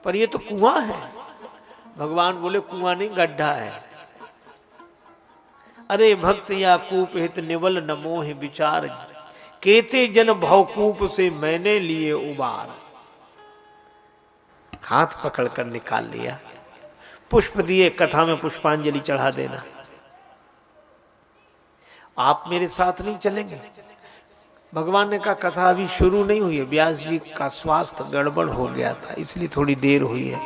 पर ये तो कुआं है। भगवान बोले कुआं नहीं, गड्ढा है। अरे भक्त या कूप हित निवल न मोह विचार, केते जन भवकूप से मैंने लिए उबार। हाथ पकड़कर निकाल लिया, पुष्प दिए, कथा में पुष्पांजलि चढ़ा देना। आप मेरे साथ नहीं चलेंगे? भगवान ने कहा कथा अभी शुरू नहीं हुई है, व्यास जी का स्वास्थ्य गड़बड़ हो गया था इसलिए थोड़ी देर हुई है।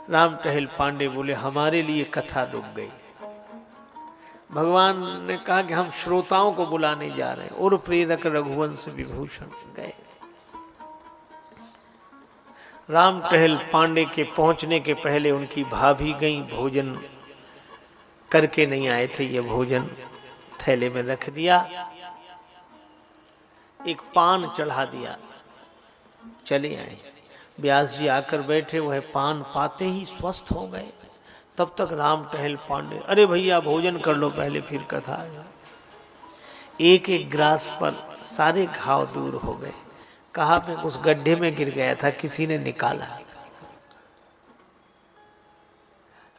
राम टहल पांडे बोले हमारे लिए कथा रुक गई। भगवान ने कहा कि हम श्रोताओं को बुलाने जा रहे हैं, और प्रेरक रघुवंश विभूषण गए। राम टहल पांडे के पहुंचने के पहले उनकी भाभी गई, भोजन करके नहीं आए थे, ये भोजन थैले में रख दिया, एक पान चढ़ा दिया, चले आए। व्यास जी आकर बैठे, वह पान पाते ही स्वस्थ हो गए। तब तक राम टहल पांडे, अरे भैया भोजन कर लो पहले फिर कथा। एक एक ग्रास पर सारे घाव दूर हो गए। कहा मैं उस गड्ढे में गिर गया था, किसी ने निकाला।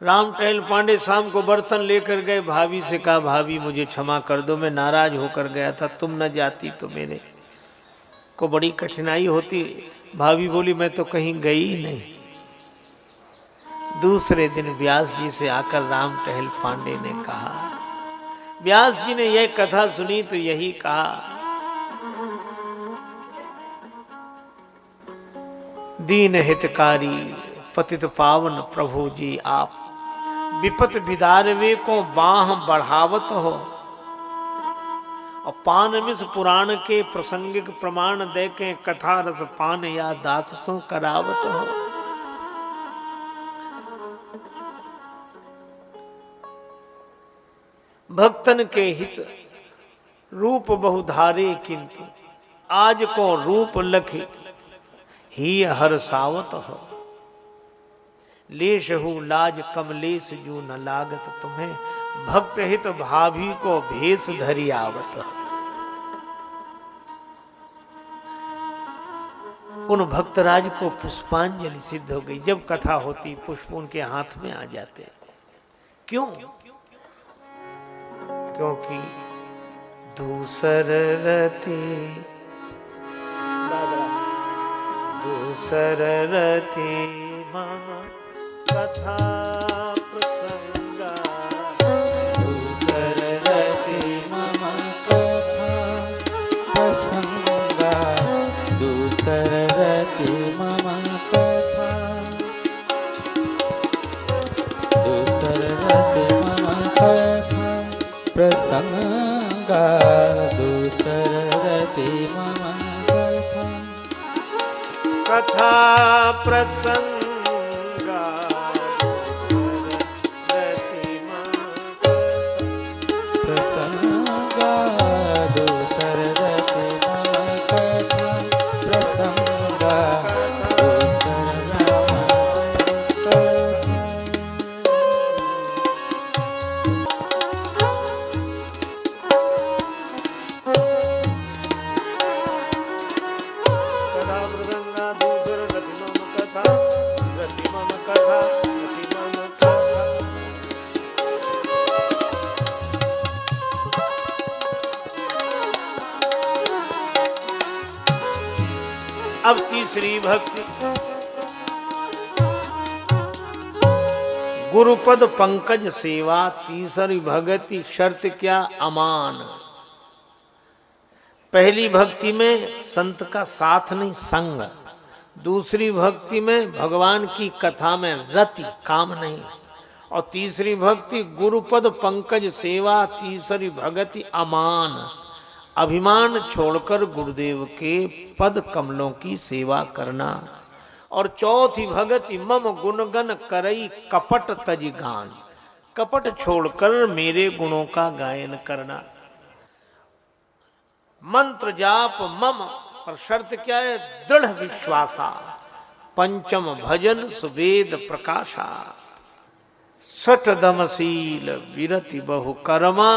राम टहल पांडे शाम को बर्तन लेकर गए, भाभी से कहा भाभी मुझे क्षमा कर दो, मैं नाराज होकर गया था, तुम न जाती तो मेरे को बड़ी कठिनाई होती। भाभी बोली मैं तो कहीं गई नहीं। दूसरे दिन व्यास जी से आकर राम टहल पांडे ने कहा, व्यास जी ने यह कथा सुनी तो यही कहा, दीन हितकारी पतित पावन प्रभु जी आप, विपत विदारवे को बाह बढ़ावत हो, और पान मिस पुराण के प्रसंगिक प्रमाण दे के कथा रस पान या दास सो करावत हो। भक्तन के हित रूप बहुधारे, किंतु आज को रूप लख ही हर सावत हो। लेश हूं लाज कमलेश जू न लागत तुम्हें, भक्त हित भाभी को भेष धरी आवत। उन भक्तराज को पुष्पांजलि सिद्ध हो गई। जब कथा होती पुष्प उनके हाथ में आ जाते। क्यों? क्योंकि दूसर रति दूसर रति मम कथा प्रसंगा, दूसर रति मम कथा प्रसंगा, दूसर रति मम कथा, दूसर रति मम कथा प्रसंगा, दूसर रति मम कथा, कथा प्रसंगा, प्रसंगा, दूसर रति मम कथा प्रसंगा, दूसर रति कथा प्रसंगा, दूसर रति मम कथा, रति मम कथा, रति मम कथा। अब तीसरी भक्ति, गुरुपद पंकज सेवा, तीसरी भक्ति शर्त क्या अमान। पहली भक्ति में संत का साथ नहीं संग, दूसरी भक्ति में भगवान की कथा में रति काम नहीं, और तीसरी भक्ति गुरुपद पंकज सेवा, तीसरी भक्ति अमान, अभिमान छोड़कर गुरुदेव के पद कमलों की सेवा करना, और चौथी भक्ति मम गुणगन करई कपट तज गान, कपट छोड़कर मेरे गुणों का गायन करना। मंत्र जाप मम, पर शर्त क्या है? दृढ़ विश्वासा, पंचम भजन सुवेद प्रकाशा, सठ दमशील विरति बहु कर्मा,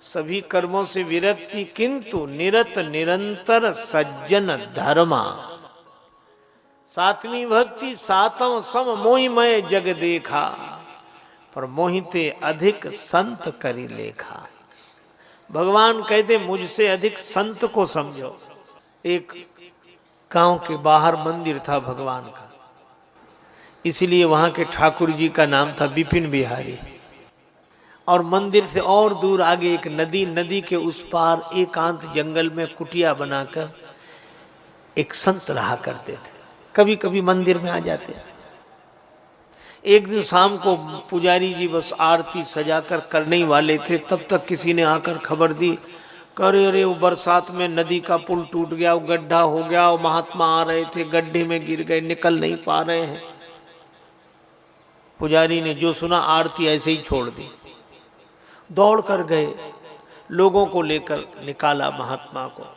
सभी कर्मों से विरक्ति किंतु निरत निरंतर सज्जन धर्मा, सातवीं भक्ति सातों सम मोहिमय जग देखा, पर मोहिते अधिक संत करी लेखा। भगवान कहते मुझसे अधिक संत को समझो। एक गांव के बाहर मंदिर था भगवान का, इसलिए वहां के ठाकुर जी का नाम था विपिन बिहारी। और मंदिर से और दूर आगे एक नदी, नदी के उस पार एकांत जंगल में कुटिया बनाकर एक संत रहा करते थे, कभी कभी मंदिर में आ जाते। एक दिन शाम को पुजारी जी बस आरती सजाकर करने ही वाले थे, तब तक किसी ने आकर खबर दी, करे अरे वो बरसात में नदी का पुल टूट गया, वो गड्ढा हो गया, वो महात्मा आ रहे थे गड्ढे में गिर गए, निकल नहीं पा रहे हैं। पुजारी ने जो सुना आरती ऐसे ही छोड़ दी, दौड़ कर गए, लोगों को लेकर निकाला महात्मा को।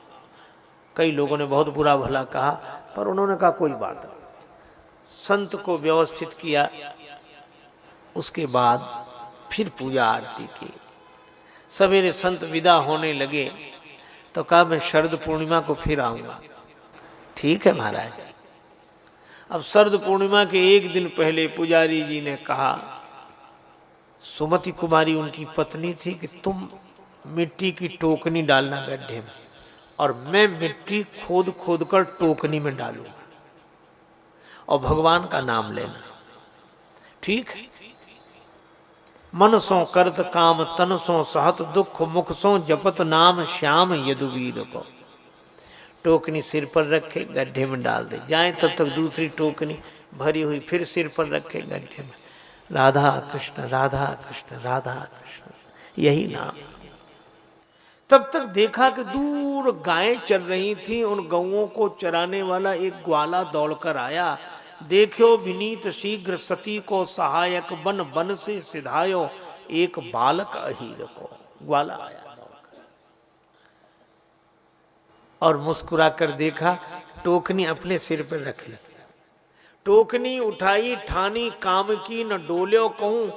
कई लोगों ने बहुत बुरा भला कहा, पर उन्होंने कहा कोई बात नहीं। संत को व्यवस्थित किया, उसके बाद फिर पूजा आरती की। सवेरे संत विदा होने लगे तो कहा मैं शरद पूर्णिमा को फिर आऊंगा। ठीक है महाराज। अब शरद पूर्णिमा के एक दिन पहले पुजारी जी ने कहा, सुमति कुमारी उनकी पत्नी थी, कि तुम मिट्टी की टोकनी डालना गड्ढे में और मैं मिट्टी खोद खोद कर टोकनी में डालूंगा और भगवान का नाम लेना। ठीक है। मन सो करत काम तन सो सहत दुख मुख सो जपत नाम श्याम यदुवीर को। टोकनी सिर पर रखे गड्ढे में डाल दे, जाए तब तक दूसरी टोकनी भरी हुई फिर सिर पर रखे गड्ढे में, राधा कृष्ण राधा कृष्ण राधा कृष्ण, यही नाम। तब तक देखा कि दूर गायें चल रही थी, उन गौओं को चराने वाला एक ग्वाला दौड़कर आया। देखो विनीत शीघ्र सती को सहायक बन बन से सिधायो एक बालक अहीर को। ग्वाला आया दौड़कर और मुस्कुराकर देखा, टोकनी अपने सिर पर रख ली। टोकनी उठाई ठानी काम की न डोल्यो कहूं,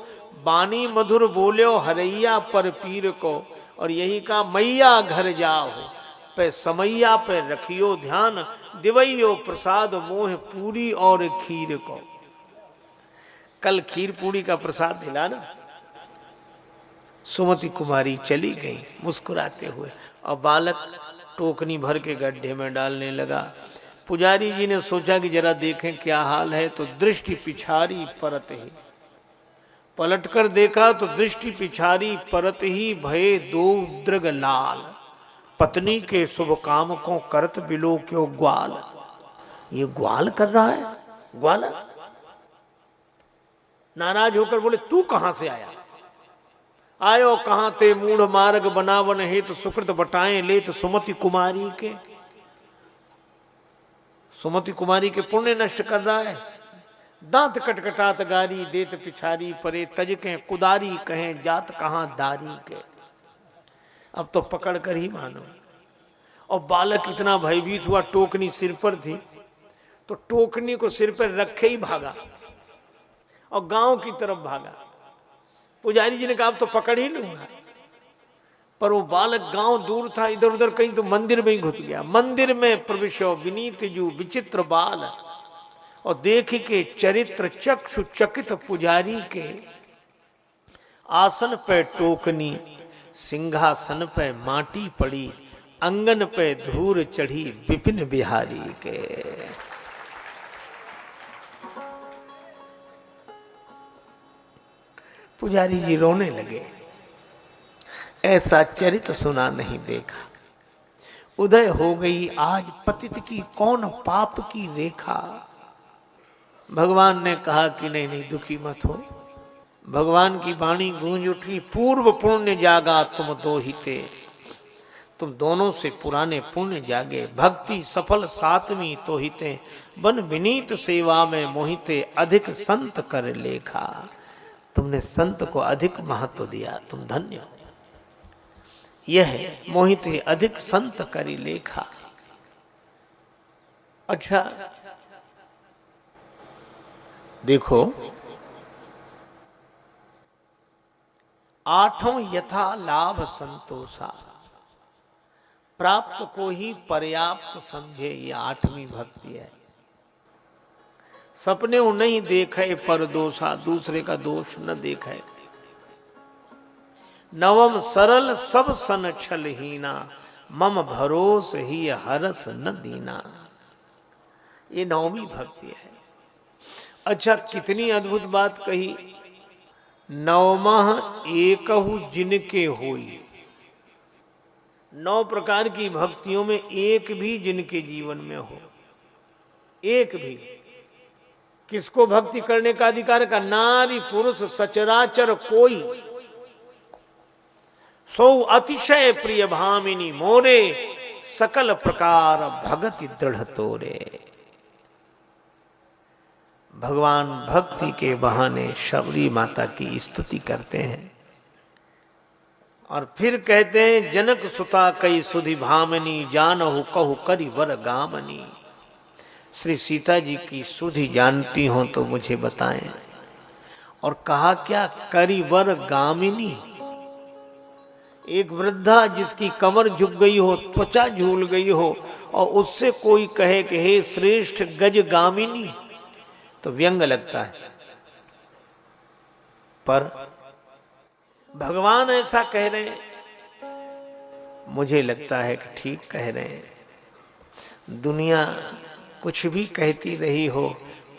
बानी मधुर बोल्यो हरैया पर पीर को। और यही कहा मैया घर जाओ पे समैया पे रखियो ध्यान, दिवैयो प्रसाद मोह पूरी और खीर को। कल खीर पूरी का प्रसाद दिला ना। सुमति कुमारी चली गई मुस्कुराते हुए और बालक टोकनी भर के गड्ढे में डालने लगा। पुजारी जी ने सोचा कि जरा देखें क्या हाल है, तो दृष्टि पिछारी परत ही, पलटकर देखा तो दृष्टि पिछारी परत ही भये दो दृग लाल, पत्नी के शुभ काम को करत बिलो क्यों ग्वाल। ये ग्वाल कर रहा है, ग्वाला। नाराज होकर बोले तू कहां से आया, आयो कहां ते मूढ़ मार्ग बनावन हेतु तो सुकृत बटाए ले तो सुमति कुमारी के। सुमति कुमारी के पुण्य नष्ट कर रहा है। दांत कटकटात गारी देत पिछारी परे, तज के कुदारी कहें जात कहां दारी के। अब तो पकड़ कर ही मानो। और बालक इतना भयभीत हुआ, टोकनी सिर पर थी तो टोकनी को सिर पर रखे ही भागा और गांव की तरफ भागा। पुजारी जी ने कहा अब तो पकड़ ही लूंगा, पर वो बालक गांव दूर था, इधर उधर कहीं तो मंदिर में ही घुस गया। मंदिर में प्रविशो विनीत जू विचित्र बाल, और देख के चरित्र चक्षु चकित पुजारी के। आसन पे टोकनी सिंहासन पे माटी पड़ी, अंगन पे धूल चढ़ी विपिन बिहारी के। पुजारी जी रोने लगे, ऐसा चरित्र सुना नहीं देखा। उदय हो गई आज पतित की कौन पाप की रेखा। भगवान ने कहा कि नहीं नहीं दुखी मत हो। भगवान की वाणी गूंज उठी, पूर्व पुण्य जागा तुम दो हिते, तुम दोनों से पुराने पुण्य जागे। भक्ति सफल सातवीं तो हिते, बन विनीत सेवा में मोहिते अधिक संत कर लेखा। तुमने संत को अधिक महत्व दिया, तुम धन्य हो। यह है मोहिते अधिक संत करी लेखा। अच्छा देखो, आठों यथा लाभ संतोषा, प्राप्त को ही पर्याप्त समझे, ये आठवीं भक्ति है। सपने नहीं देखे पर दोषा, दूसरे का दोष न देखे। नवम सरल सब सन छलहीना, मम भरोस ही हरस न दीना। ये नवमी भक्ति है। अच्छा, कितनी अद्भुत बात कही। नवमः एकहु जिनके होई। 9 प्रकार की भक्तियों में एक भी जिनके जीवन में हो, एक भी। किसको भक्ति करने का अधिकार का? नारी पुरुष सचराचर कोई। सो अतिशय प्रिय भामिनी मोरे, सकल प्रकार भगति दृढ़ तोरे। भगवान भक्ति के बहाने शबरी माता की स्तुति करते हैं और फिर कहते हैं, जनक सुता कई सुधि भामिनी, जानहु कहु करि वर गामनी। श्री सीता जी की सुधि जानती हो तो मुझे बताएं। और कहा क्या? करि वर गामिनी। एक वृद्धा जिसकी कमर झुक गई हो, त्वचा झूल गई हो, और उससे कोई कहे कि हे श्रेष्ठ गज गामिनी, तो व्यंग लगता है। पर भगवान ऐसा कह रहे हैं, मुझे लगता है कि ठीक कह रहे हैं। दुनिया कुछ भी कहती रही हो,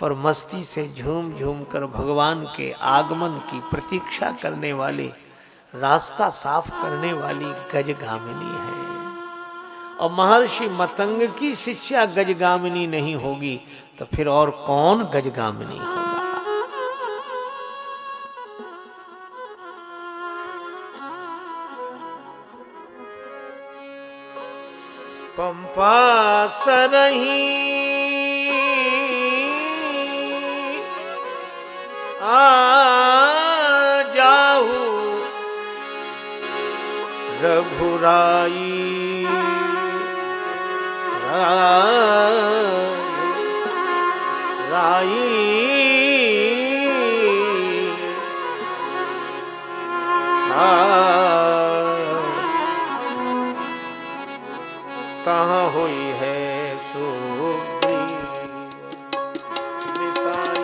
पर मस्ती से झूम झूम कर भगवान के आगमन की प्रतीक्षा करने वाली, रास्ता साफ करने वाली गजगामिनी है। और महर्षि मतंग की शिष्या गजगामिनी नहीं होगी तो फिर और कौन गजगामिनी होगा? पंपा सरही आ जाहू रघुराई, राई तहाँ हुई है सुग्रीव मिताई।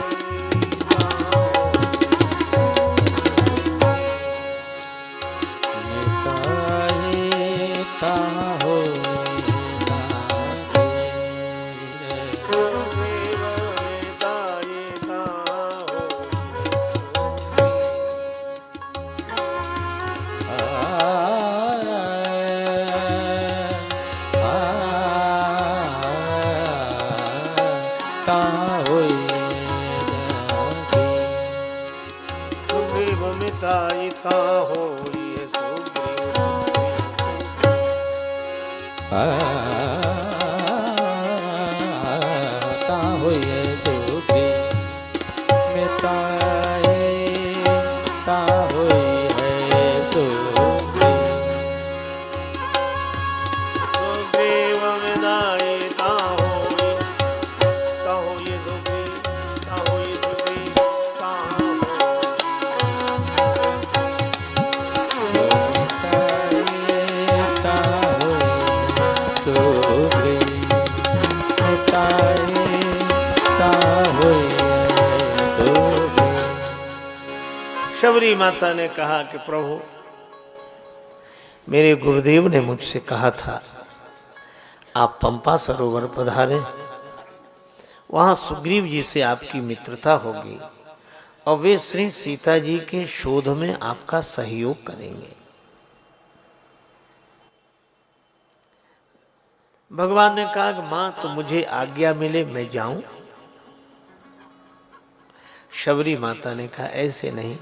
मिताई तहाँ होई शबरी माता ने कहा कि प्रभु, मेरे गुरुदेव ने मुझसे कहा था आप पंपा सरोवर पधारें, वहां सुग्रीव जी से आपकी मित्रता होगी और वे श्री सीता जी के शोध में आपका सहयोग करेंगे। भगवान ने कहा कि मां, तो मुझे आज्ञा मिले मैं जाऊं। शबरी माता ने कहा ऐसे नहीं,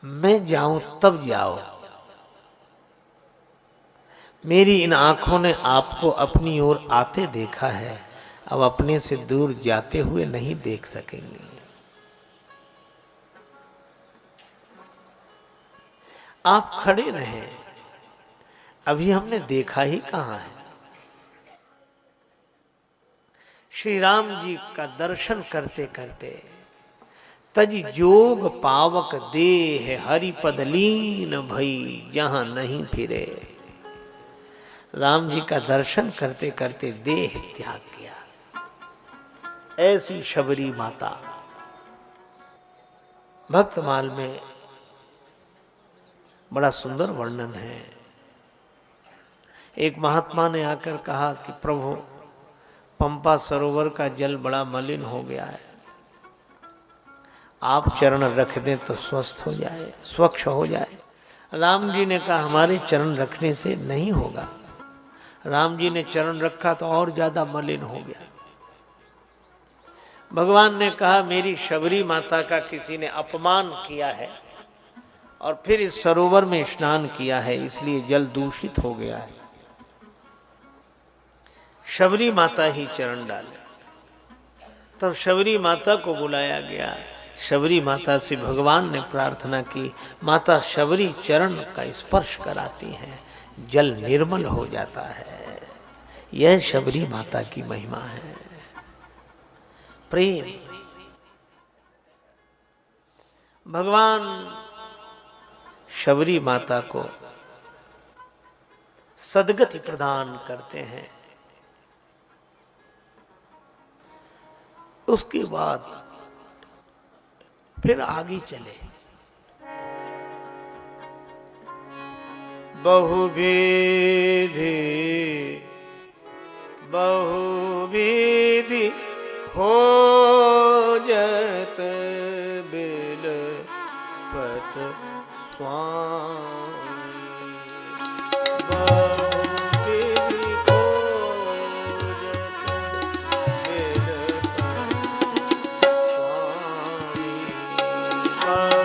मैं जाऊं तब जाओ। मेरी इन आंखों ने आपको अपनी ओर आते देखा है, अब अपने से दूर जाते हुए नहीं देख सकेंगे। आप खड़े रहे, अभी हमने देखा ही कहां है। श्री राम जी का दर्शन करते करते तज जोग पावक देह हरिपद लीन भई, जहां नहीं फिरे। राम जी का दर्शन करते करते देह त्याग किया। ऐसी शबरी माता भक्तमाल में बड़ा सुंदर वर्णन है। एक महात्मा ने आकर कहा कि प्रभु, पंपा सरोवर का जल बड़ा मलिन हो गया है, आप चरण रख दें तो स्वस्थ हो जाए, स्वच्छ हो जाए। राम जी ने कहा हमारे चरण रखने से नहीं होगा। राम जी ने चरण रखा तो और ज्यादा मलिन हो गया। भगवान ने कहा मेरी शबरी माता का किसी ने अपमान किया है और फिर इस सरोवर में स्नान किया है, इसलिए जल दूषित हो गया है। शबरी माता ही चरण डाले। तब शबरी माता को बुलाया गया। शबरी माता से भगवान ने प्रार्थना की, माता शबरी चरण का स्पर्श कराती हैं, जल निर्मल हो जाता है। यह शबरी माता की महिमा है। प्रेम। भगवान शबरी माता को सद्गति प्रदान करते हैं। उसके बाद फिर आगे चले। बहुविधि बहुविधि खोजत बिलपत स्वामी। बहुविधि खोजत बिलपत स्वामी।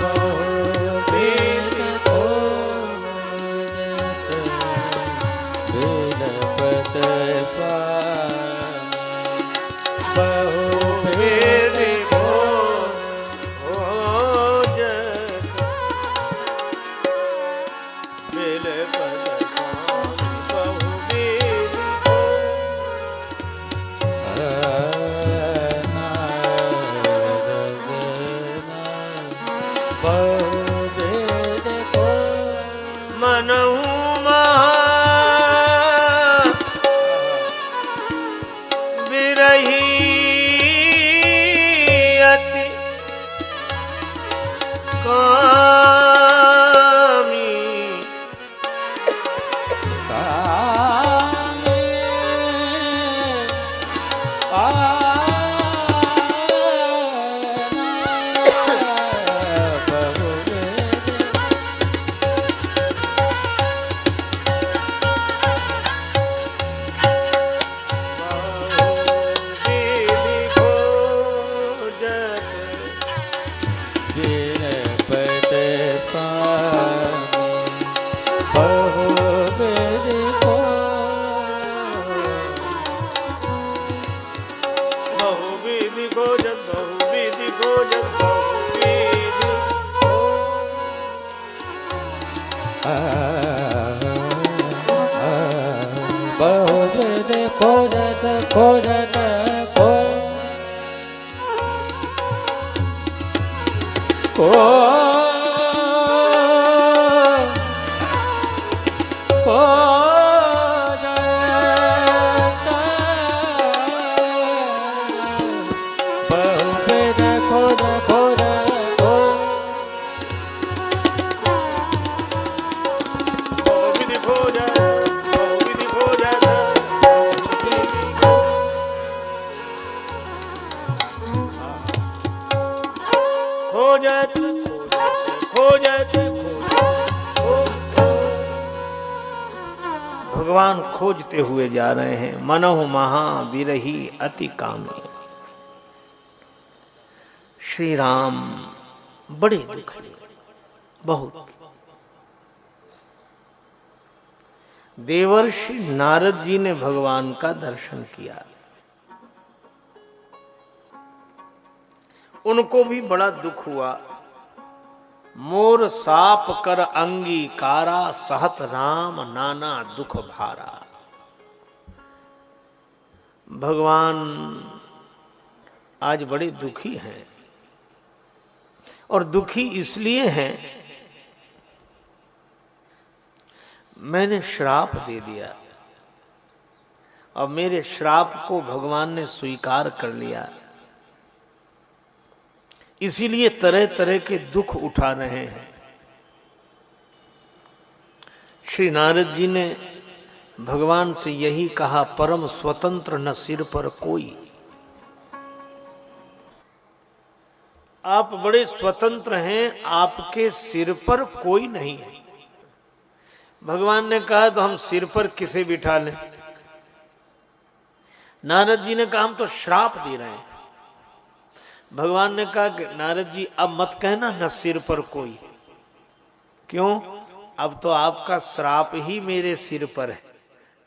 बहुविधि खोजत बिलपत स्वामी। बहुविधि खोजत बिलपत स्वामी। बहुविधि मनहु विरही अति कामी। बहुविधि खोजत बिलपत स्वामी। बहुविधि बहुविधि खोजत बहुविधि खोजत बहुविधि बहुविधि खोजत खोजत बहुविधि बहुविधि खोजत बहुविधि खोजत खोजत खोजत भगवान खोजते हुए जा रहे हैं। मनहु महा विरही अति कामी। श्री राम बड़े दुखी, बहुत। देवर्षि नारद जी ने भगवान का दर्शन किया। उनको भी बड़ा दुख हुआ। मोर साप कर अंगीकारा, सहत राम नाना दुख भारा। भगवान आज बड़े दुखी हैं, और दुखी इसलिए हैं, मैंने श्राप दे दिया। और मेरे श्राप को भगवान ने स्वीकार कर लिया, इसीलिए तरह तरह के दुख उठा रहे हैं। श्री नारद जी ने भगवान से यही कहा, परम स्वतंत्र न सिर पर कोई। आप बड़े स्वतंत्र हैं, आपके सिर पर कोई नहीं है। भगवान ने कहा तो हम सिर पर किसे बिठा लें? नारद जी ने कहा हम तो श्राप दे रहे हैं। भगवान ने कहा कि नारद जी अब मत कहना न सिर पर कोई। क्यों? अब तो आपका श्राप ही मेरे सिर पर है।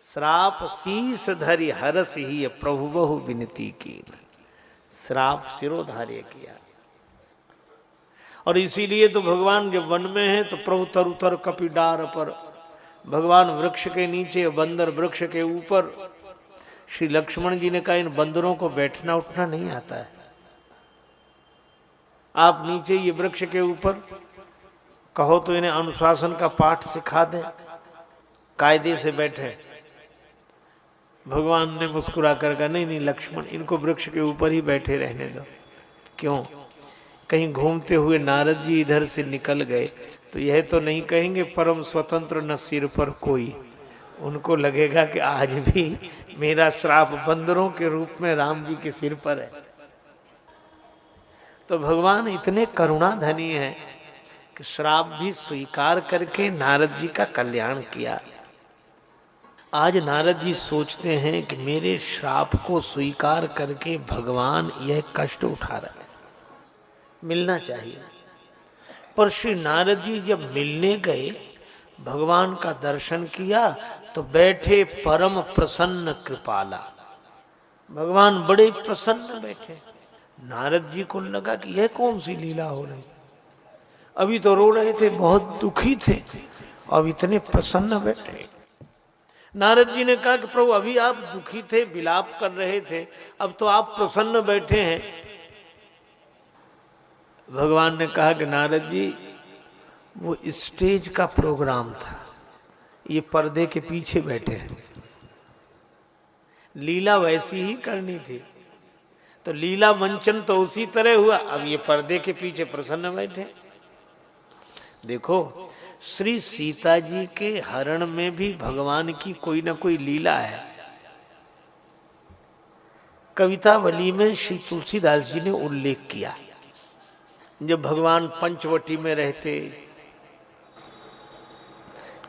श्राप शीस धरि हरस ही प्रभु बहु विनती की। श्राप सिरोधार्य किया। और इसीलिए तो भगवान जब वन में है तो प्रभु तरुतर कपिडार पर, भगवान वृक्ष के नीचे, बंदर वृक्ष के ऊपर। श्री लक्ष्मण जी ने कहा इन बंदरों को बैठना उठना नहीं आता है, आप नीचे ये वृक्ष के ऊपर कहो तो इन्हें अनुशासन का पाठ सिखा दें, कायदे से बैठे। भगवान ने मुस्कुरा कर कहा नहीं नहीं लक्ष्मण, इनको वृक्ष के ऊपर ही बैठे रहने दो। क्यों? कहीं घूमते हुए नारद जी इधर से निकल गए तो यह तो नहीं कहेंगे परम स्वतंत्र न सिर पर कोई। उनको लगेगा कि आज भी मेरा श्राप बंदरों के रूप में राम जी के सिर पर है। तो भगवान इतने करुणा धनी है कि श्राप भी स्वीकार करके नारद जी का कल्याण किया। आज नारद जी सोचते हैं कि मेरे श्राप को स्वीकार करके भगवान यह कष्ट उठा रहे हैं, मिलना चाहिए। पर श्री नारद जी जब मिलने गए, भगवान का दर्शन किया तो बैठे परम प्रसन्न कृपाला। भगवान बड़े प्रसन्न बैठे। नारद जी को लगा कि यह कौन सी लीला हो रही, अभी तो रो रहे थे, बहुत दुखी थे, अब इतने प्रसन्न बैठे। नारद जी ने कहा कि प्रभु अभी आप दुखी थे, विलाप कर रहे थे, अब तो आप प्रसन्न बैठे हैं। भगवान ने कहा कि नारद जी वो स्टेज का प्रोग्राम था, ये पर्दे के पीछे बैठे हैं, लीला वैसी ही करनी थी तो लीला मंचन तो उसी तरह हुआ, अब ये पर्दे के पीछे प्रसन्न बैठे। देखो श्री सीता जी के हरण में भी भगवान की कोई ना कोई लीला है। कवितावली में श्री तुलसीदास जी ने उल्लेख किया, जब भगवान पंचवटी में रहते,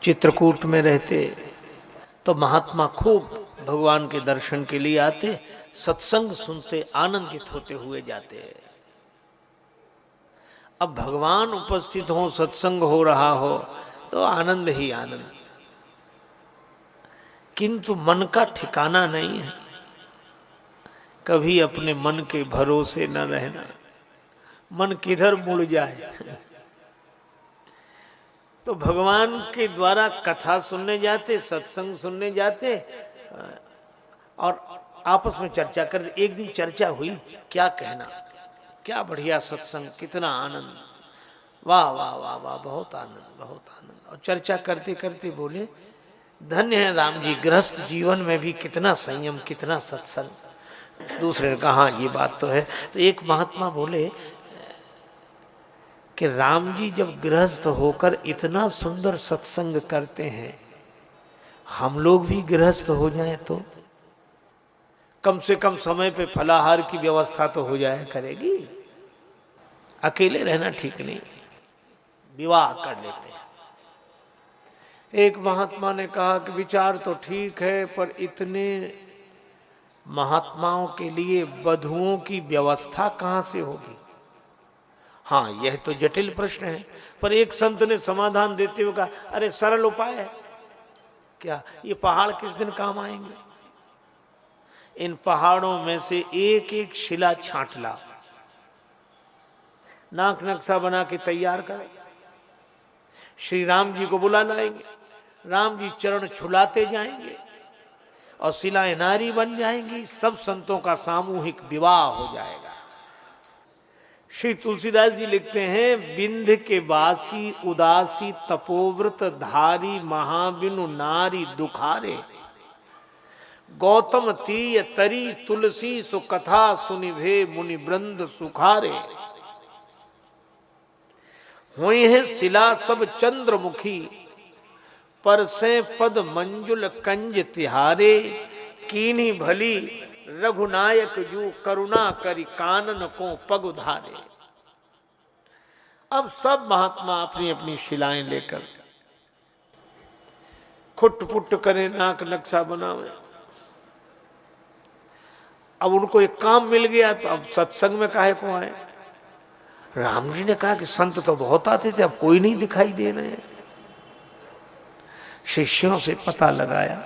चित्रकूट में रहते, तो महात्मा खूब भगवान के दर्शन के लिए आते, सत्संग सुनते, आनंदित होते हुए जाते। अब भगवान उपस्थित हो, सत्संग हो रहा हो तो आनंद ही आनंद, किंतु मन का ठिकाना नहीं है। कभी अपने मन के भरोसे न रहना, मन किधर मुड़ जाए। तो भगवान के द्वारा कथा सुनने जाते, सत्संग सुनने जाते और आपस में चर्चा कर। एक दिन चर्चा हुई, क्या कहना, क्या बढ़िया सत्संग, कितना आनंद, वाह वाह वाह वाह, बहुत आनंद बहुत आनंद। और चर्चा करते करते बोले धन्य है राम जी, गृहस्थ जीवन में भी कितना संयम, कितना सत्संग। दूसरे ने कहा हाँ ये बात तो है। तो एक महात्मा बोले कि राम जी जब गृहस्थ होकर इतना सुंदर सत्संग करते हैं, हम लोग भी गृहस्थ हो जाएं तो कम से कम समय पे फलाहार की व्यवस्था तो हो जाए करेगी। अकेले रहना ठीक नहीं, विवाह कर लेते हैं। एक महात्मा ने कहा कि विचार तो ठीक है, पर इतने महात्माओं के लिए वधुओं की व्यवस्था कहां से होगी? हाँ यह तो जटिल प्रश्न है। पर एक संत ने समाधान देते हुए कहा अरे सरल उपाय है, क्या ये पहाड़ किस दिन काम आएंगे? इन पहाड़ों में से एक एक शिला छांट ला, नाक नक्शा बना के तैयार कर, श्री राम जी को बुला लाएंगे, राम जी चरण छुलाते जाएंगे और शिलाएं नारी बन जाएंगी। सब संतों का सामूहिक विवाह हो जाएगा। श्री तुलसीदास जी लिखते हैं, बिंध के बासी उदासी तपोव्रत धारी महाबिनु नारी दुखारे, गौतम तीय तरी तुलसी सुकथा सुनिभे मुनि वृंद सुखारे। हुई है शिला सब चंद्रमुखी, पर से पद मंजुल कंज तिहारे। कीनी भली रघुनायक जू करुणा करी, कानन को पग उधारे। अब सब महात्मा अपनी अपनी शिलाएं लेकर खुट पुट करे, नाक नक्शा बनावे। अब उनको एक काम मिल गया तो अब सत्संग में काहे को आए। राम जी ने कहा कि संत तो बहुत आते थे, अब कोई नहीं दिखाई दे रहे हैं। शिष्यों से पता लगाया।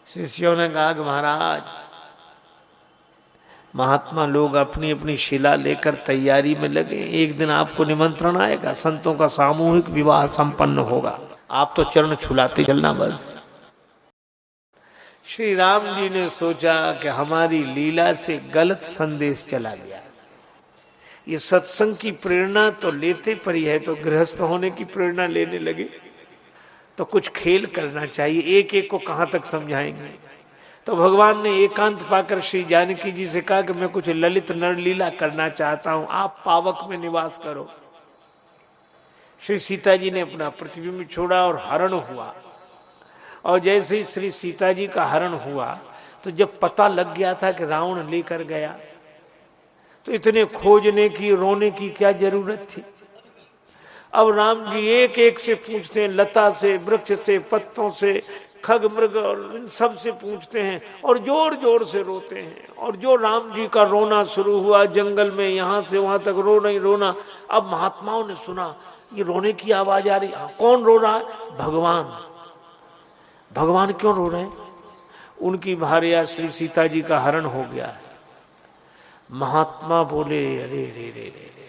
शिष्यों ने कहा कि महाराज, महात्मा लोग अपनी अपनी शिला लेकर तैयारी में लगे, एक दिन आपको निमंत्रण आएगा, संतों का सामूहिक विवाह संपन्न होगा, आप तो चरण छुलाते चलना बस। श्री राम जी ने सोचा कि हमारी लीला से गलत संदेश चला गया। ये सत्संग की प्रेरणा तो लेते पर ही है, तो गृहस्थ होने की प्रेरणा लेने लगे, तो कुछ खेल करना चाहिए। एक एक को कहां तक समझाएंगे। तो भगवान ने एकांत पाकर श्री जानकी जी से कहा कि मैं कुछ ललित नरलीला करना चाहता हूं, आप पावक में निवास करो। श्री सीता जी ने अपना प्रतिबिंब छोड़ा और हरण हुआ। और जैसे ही श्री सीता जी का हरण हुआ, तो जब पता लग गया था कि रावण लेकर गया, तो इतने खोजने की, रोने की क्या जरूरत थी। अब राम जी एक एक से पूछते हैं, लता से, वृक्ष से, पत्तों से, खग मृग और इन सब से पूछते हैं और जोर जोर से रोते हैं। और जो राम जी का रोना शुरू हुआ जंगल में, यहां से वहां तक रो नहीं रोना। अब महात्माओं ने सुना ये रोने की आवाज आ रही। कौन रो रहा है? भगवान। भगवान क्यों रो रहे हैं? उनकी भार्या श्री सीता जी का हरण हो गया है। महात्मा बोले, अरे रे रे रे रे,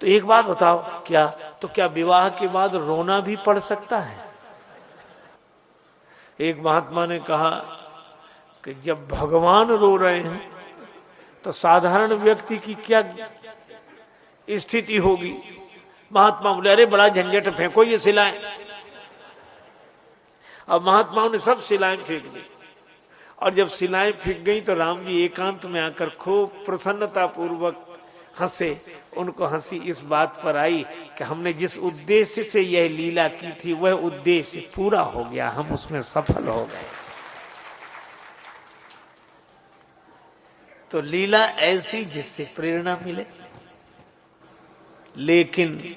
तो एक बात बताओ, क्या तो क्या विवाह के बाद रोना भी पड़ सकता है? एक महात्मा ने कहा कि जब भगवान रो रहे हैं तो साधारण व्यक्ति की क्या स्थिति होगी। महात्मा बोले, अरे बड़ा झंझट, फेंको ये शिलाएं। अब महात्माओं ने सब शिलाएं फेंक दी। और जब शिलाएं फेंक गई तो राम जी एकांत में आकर खूब प्रसन्नता पूर्वक हंसे। उनको हंसी इस बात पर आई कि हमने जिस उद्देश्य से यह लीला की थी वह उद्देश्य पूरा हो गया, हम उसमें सफल हो गए। तो लीला ऐसी जिससे प्रेरणा मिले। लेकिन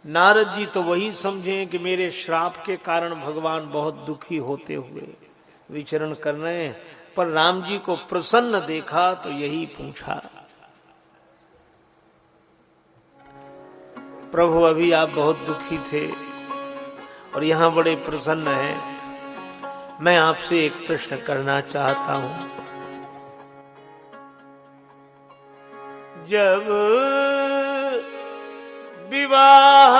नारद जी तो वही समझे कि मेरे श्राप के कारण भगवान बहुत दुखी होते हुए विचरण कर रहे हैं। पर राम जी को प्रसन्न देखा तो यही पूछा, प्रभु अभी आप बहुत दुखी थे और यहां बड़े प्रसन्न हैं, मैं आपसे एक प्रश्न करना चाहता हूं। जब विवाह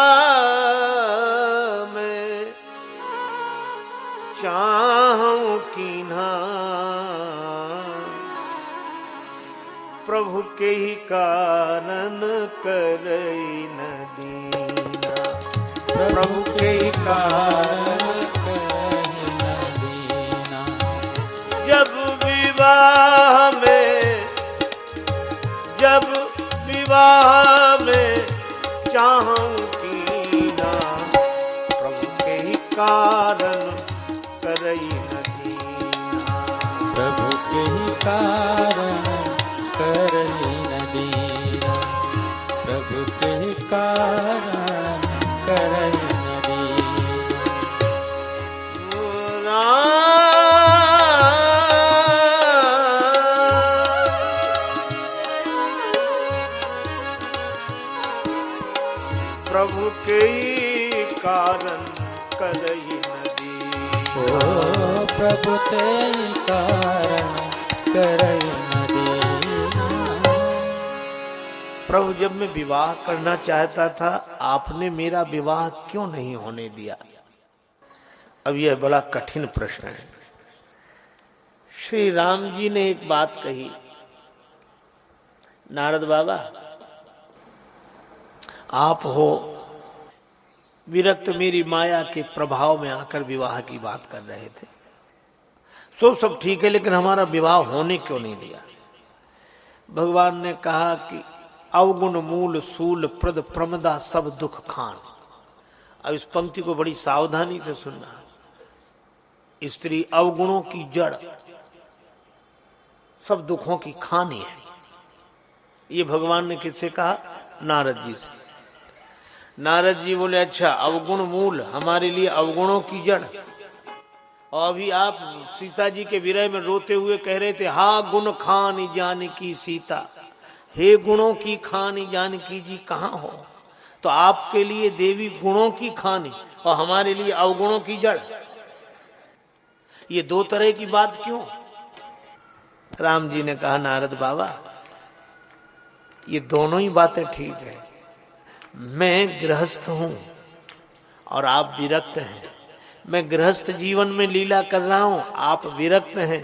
में चाहूं कीन्हा, प्रभु के ही कारण करई न दीना। प्रभु के ही कारण करई न दीना। जब विवाह में चाहूं कीना, प्रभु के ही कारण करई न दीना। प्रभु के ही कारण करई न दीना। प्रभु के ही कारण करई न दीना। प्रभु के ही कारण करई न दीना। ओ प्रभु ते कारण करई न दीना। प्रभु जब मैं विवाह करना चाहता था, आपने मेरा विवाह क्यों नहीं होने दिया? अब यह बड़ा कठिन प्रश्न है। श्री राम जी ने एक बात कही, नारद बाबा आप हो विरक्त मेरी माया के प्रभाव में आकर विवाह की बात कर रहे थे। सो सब ठीक है, लेकिन हमारा विवाह होने क्यों नहीं दिया? भगवान ने कहा कि अवगुण मूल सूल प्रद प्रमदा सब दुख खान। अब इस पंक्ति को बड़ी सावधानी से सुनना। स्त्री अवगुणों की जड़, सब दुखों की खानी है। ये भगवान ने किससे कहा? नारद जी से। नारद जी बोले अच्छा, अवगुण मूल हमारे लिए अवगुणों की जड़। और अभी आप सीता जी के विरह में रोते हुए कह रहे थे, हा गुण खान जानकी सीता, हे गुणों की खानी जानकी जी कहाँ हो? तो आपके लिए देवी गुणों की खानी और हमारे लिए अवगुणों की जड़, ये दो तरह की बात क्यों? राम जी ने कहा, नारद बाबा ये दोनों ही बातें ठीक है। मैं गृहस्थ हूं और आप विरक्त हैं। मैं गृहस्थ जीवन में लीला कर रहा हूं, आप विरक्त हैं।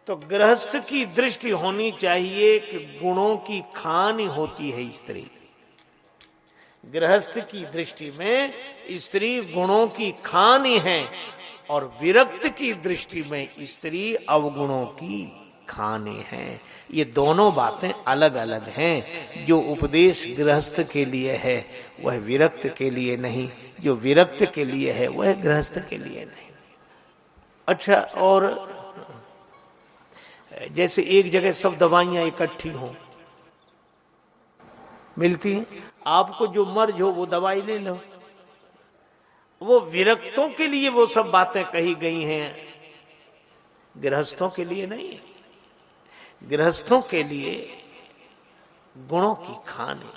तो गृहस्थ की दृष्टि होनी चाहिए कि गुणों की खान होती है स्त्री। गृहस्थ की दृष्टि में स्त्री गुणों की खान है और विरक्त की दृष्टि में स्त्री अवगुणों की खाने हैं। ये दोनों बातें अलग अलग हैं। जो उपदेश गृहस्थ के लिए है वह विरक्त के लिए नहीं, जो विरक्त के लिए है वह गृहस्थ के लिए नहीं। अच्छा, और जैसे एक जगह सब दवाइयां इकट्ठी हों, मिलती हैं, आपको जो मर्ज हो वो दवाई ले लो। वो विरक्तों के लिए वो सब बातें कही गई हैं, गृहस्थों के लिए नहीं। गृहस्थों के लिए गुणों की खाने,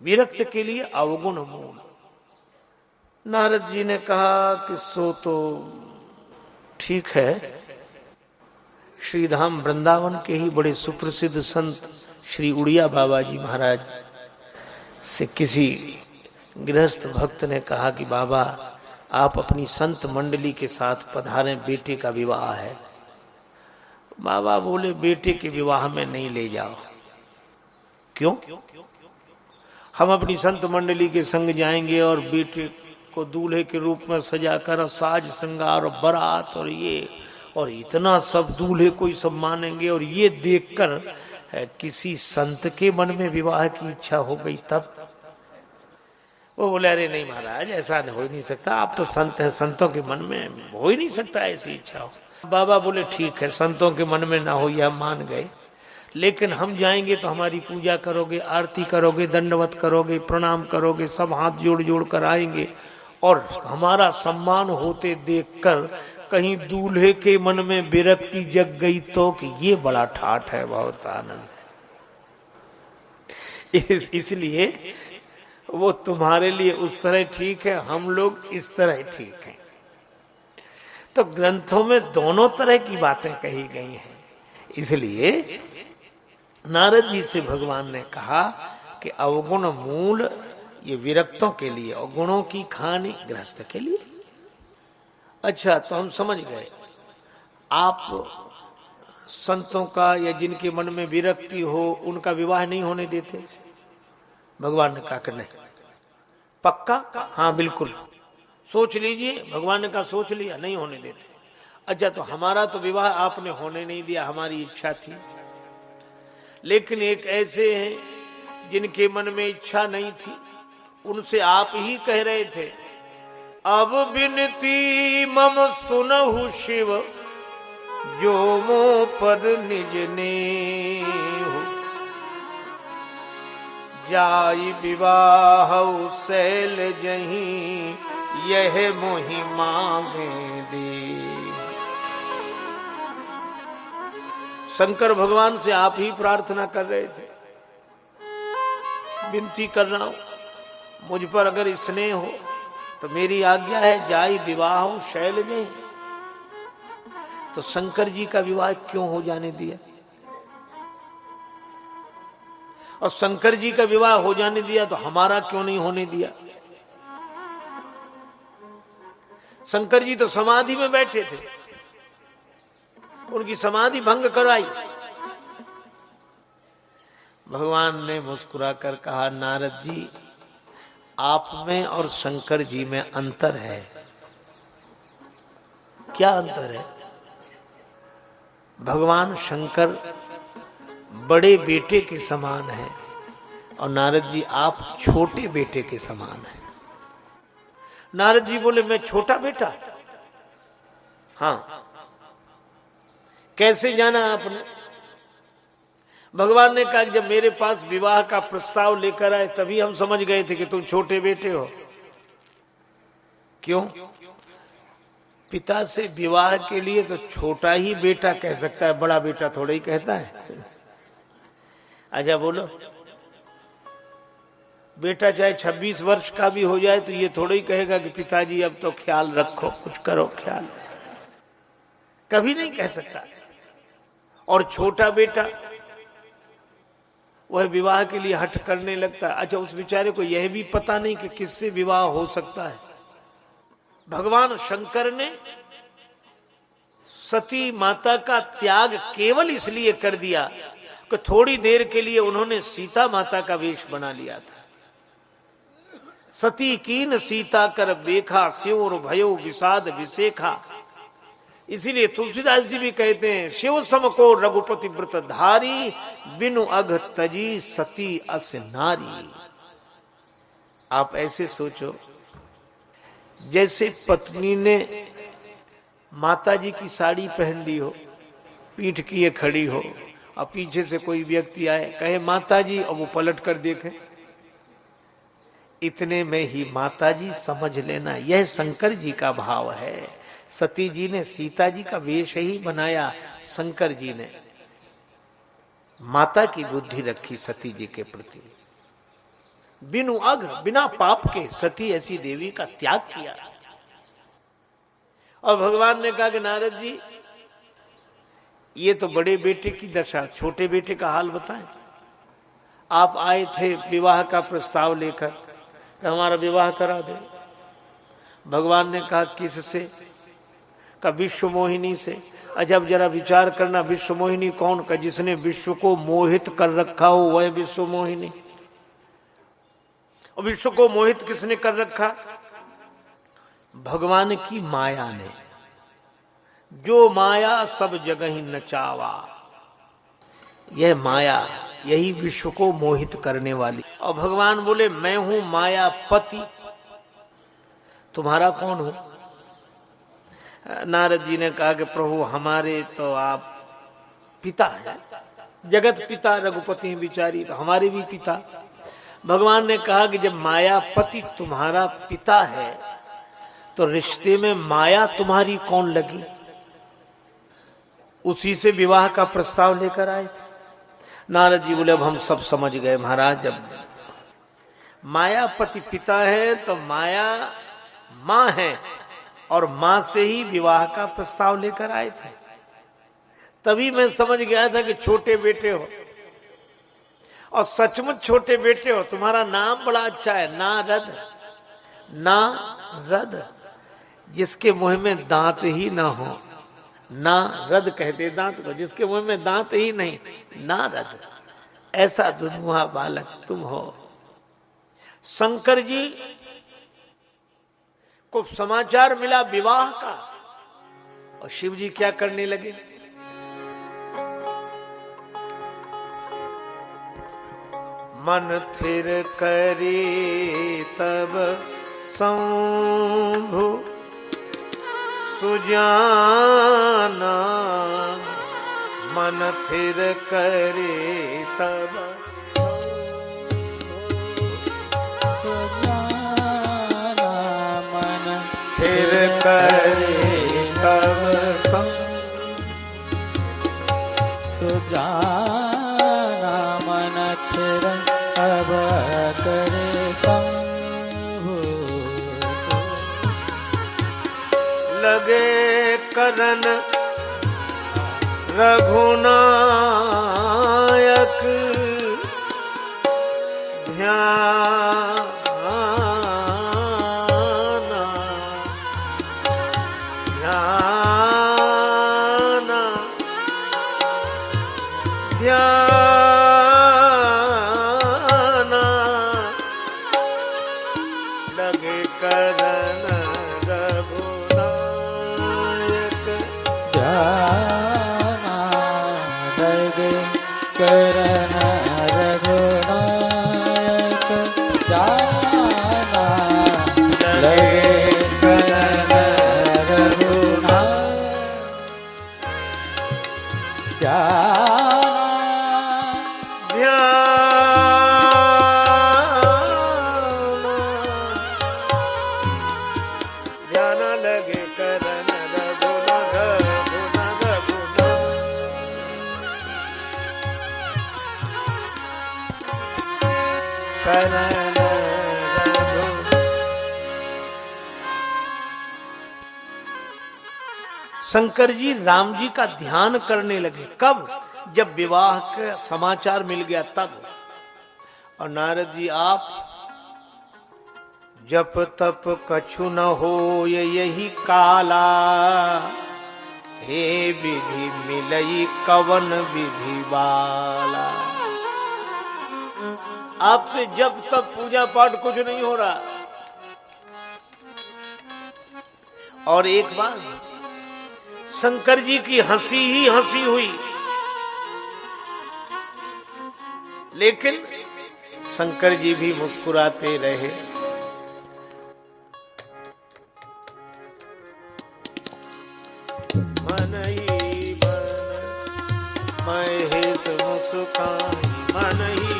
विरक्त के लिए अवगुण मूल। नारद जी ने कहा कि सो तो ठीक है। श्रीधाम वृंदावन के ही बड़े सुप्रसिद्ध संत श्री उड़िया बाबा जी महाराज से किसी गृहस्थ भक्त ने कहा कि बाबा आप अपनी संत मंडली के साथ पधारें, बेटे का विवाह है। बाबा बोले बेटे के विवाह में नहीं ले जाओ। क्यों? हम अपनी संत मंडली के संग जाएंगे और बेटे को दूल्हे के रूप में सजाकर साज श्रृंगार और बारात और इतना सब दूल्हे को ही सब मानेंगे, और ये देखकर किसी संत के मन में विवाह की इच्छा हो गई तब। वो बोले अरे नहीं महाराज, ऐसा हो ही नहीं सकता, आप तो संत हैं, संतों के मन में हो ही नहीं सकता ऐसी इच्छा हो। बाबा बोले ठीक है, संतों के मन में ना हो यह मान गए, लेकिन हम जाएंगे तो हमारी पूजा करोगे, आरती करोगे, दंडवत करोगे, प्रणाम करोगे, सब हाथ जोड़ जोड़ कर आएंगे, और हमारा सम्मान होते देखकर कहीं दूल्हे के मन में विरक्ति जग गई तो कि ये बड़ा ठाठ है, बहुत आनंद है। इसलिए वो तुम्हारे लिए उस तरह ठीक है, हम लोग इस तरह ठीक हैं। तो ग्रंथों में दोनों तरह की बातें कही गई हैं। इसलिए नारद जी से भगवान ने कहा कि अवगुण मूल ये विरक्तों के लिए और गुणों की खानी गृहस्थ के लिए। अच्छा, तो हम समझ गए आप संतों का या जिनके मन में विरक्ति हो उनका विवाह नहीं होने देते। भगवान ने कहा कि नहीं। पक्का? हाँ बिल्कुल, सोच लीजिए। भगवान ने कहा सोच लिया, नहीं होने देते। अच्छा, तो हमारा तो विवाह आपने होने नहीं दिया, हमारी इच्छा थी, लेकिन एक ऐसे हैं जिनके मन में इच्छा नहीं थी, उनसे आप ही कह रहे थे अब बिनती मम सुनहु शिव, जो मोह पर निज ने हो, जाई विवाह शैल जहीं, यह मोहि मांगे दे। शंकर भगवान से आप ही प्रार्थना कर रहे थे, विनती कर रहा हूं, मुझ पर अगर स्नेह हो तो मेरी आज्ञा है, जाई विवाह शैल में। तो शंकर जी का विवाह क्यों हो जाने दिया? और शंकर जी का विवाह हो जाने दिया तो हमारा क्यों नहीं होने दिया? शंकर जी तो समाधि में बैठे थे, उनकी समाधि भंग कराई। भगवान ने मुस्कुराकर कहा नारद जी, आप में और शंकर जी में अंतर है। क्या अंतर है? भगवान शंकर बड़े बेटे के समान है और नारद जी आप छोटे बेटे के समान है। नारद जी बोले मैं छोटा बेटा? हाँ। कैसे जाना आपने? भगवान ने कहा जब मेरे पास विवाह का प्रस्ताव लेकर आए तभी हम समझ गए थे कि तुम छोटे बेटे हो। क्यों? पिता से विवाह के लिए तो छोटा ही बेटा कह सकता है, बड़ा बेटा थोड़ा ही कहता है। अच्छा बोलो, बेटा चाहे 26 वर्ष का भी हो जाए तो ये थोड़ा ही कहेगा कि पिताजी अब तो ख्याल रखो, कुछ करो ख्याल, कभी नहीं कह सकता। और छोटा बेटा वह विवाह के लिए हट करने लगता है। अच्छा, उस बेचारे को यह भी पता नहीं कि किससे विवाह हो सकता है। भगवान शंकर ने सती माता का त्याग केवल इसलिए कर दिया कि थोड़ी देर के लिए उन्होंने सीता माता का वेश बना लिया था। सती कीन सीता कर बेखा, शिव भयो विषाद विशेखा। इसीलिए तुलसीदास जी भी कहते हैं, शिव सम को रघुपति व्रत धारी, बिनु अघ तजी सती अस नारी। आप ऐसे सोचो, जैसे पत्नी ने माता जी की साड़ी पहन ली हो, पीठ किए खड़ी हो, और पीछे से कोई व्यक्ति आए कहे माता जी, और वो पलट कर देखे, इतने में ही माता जी समझ लेना यह शंकर जी का भाव है। सती जी ने सीता जी का वेश ही बनाया, शंकर जी ने माता की बुद्धि रखी सती जी के प्रति। बिनु अघ, बिना पाप के सती ऐसी देवी का त्याग किया। और भगवान ने कहा कि नारद जी ये तो बड़े बेटे की दशा, छोटे बेटे का हाल बताएं। आप आए थे विवाह का प्रस्ताव लेकर कि हमारा विवाह करा दे। भगवान ने कहा किससे? का विश्व मोहिनी से। अजब जरा विचार करना, विश्व मोहिनी कौन? का जिसने विश्व को मोहित कर रखा हो वह विश्व मोहिनी। और विश्व को मोहित किसने कर रखा? भगवान की माया ने। जो माया सब जगह ही नचावा, यह माया यही विश्व को मोहित करने वाली। और भगवान बोले मैं हूं मायापति, तुम्हारा कौन हो? नारद जी ने कहा कि प्रभु हमारे तो आप पिता हैं, जगत पिता रघुपति बिचारी, तो हमारे भी पिता। भगवान ने कहा कि जब मायापति तुम्हारा पिता है तो रिश्ते में माया तुम्हारी कौन लगी? उसी से विवाह का प्रस्ताव लेकर आए थे। नारद जी बोले अब हम सब समझ गए महाराज, जब मायापति पिता है तो माया मां है, और मां से ही विवाह का प्रस्ताव लेकर आए थे। तभी मैं समझ गया था कि छोटे बेटे हो, और सचमुच छोटे बेटे हो। तुम्हारा नाम बड़ा अच्छा है, नारद। नारद, जिसके मुंह में दांत ही ना हो, नारद कहते दांत को, जिसके मुंह में दांत ही नहीं, नारद। ऐसा दुनुहा बालक तुम हो। शंकर जी को समाचार मिला विवाह का, और शिव जी क्या करने लगे? मन थिर करी तब शंभु सुजाना, मन थिर करी तब थिर करे तब सुजाना, मन थिर अब करे शंभु। लगे करन रघुनायक ध्यान, लगे करन रघुनायक जाना लगे करन रघुनायक जाना लगे करन रघुनायक ध्यान लगे करन शंकर जी राम जी का ध्यान करने लगे। कब? जब विवाह का समाचार मिल गया तब। और नारद जी आप जप तप कछु न हो यही काला, हे विधि मिलई कवन विधि वाला। आपसे जब तब पूजा पाठ कुछ नहीं हो रहा। और एक बार शंकर जी की हंसी ही हंसी हुई, लेकिन शंकर जी भी मुस्कुराते रहे। मन ही मन महेश मुस्काई, मन ही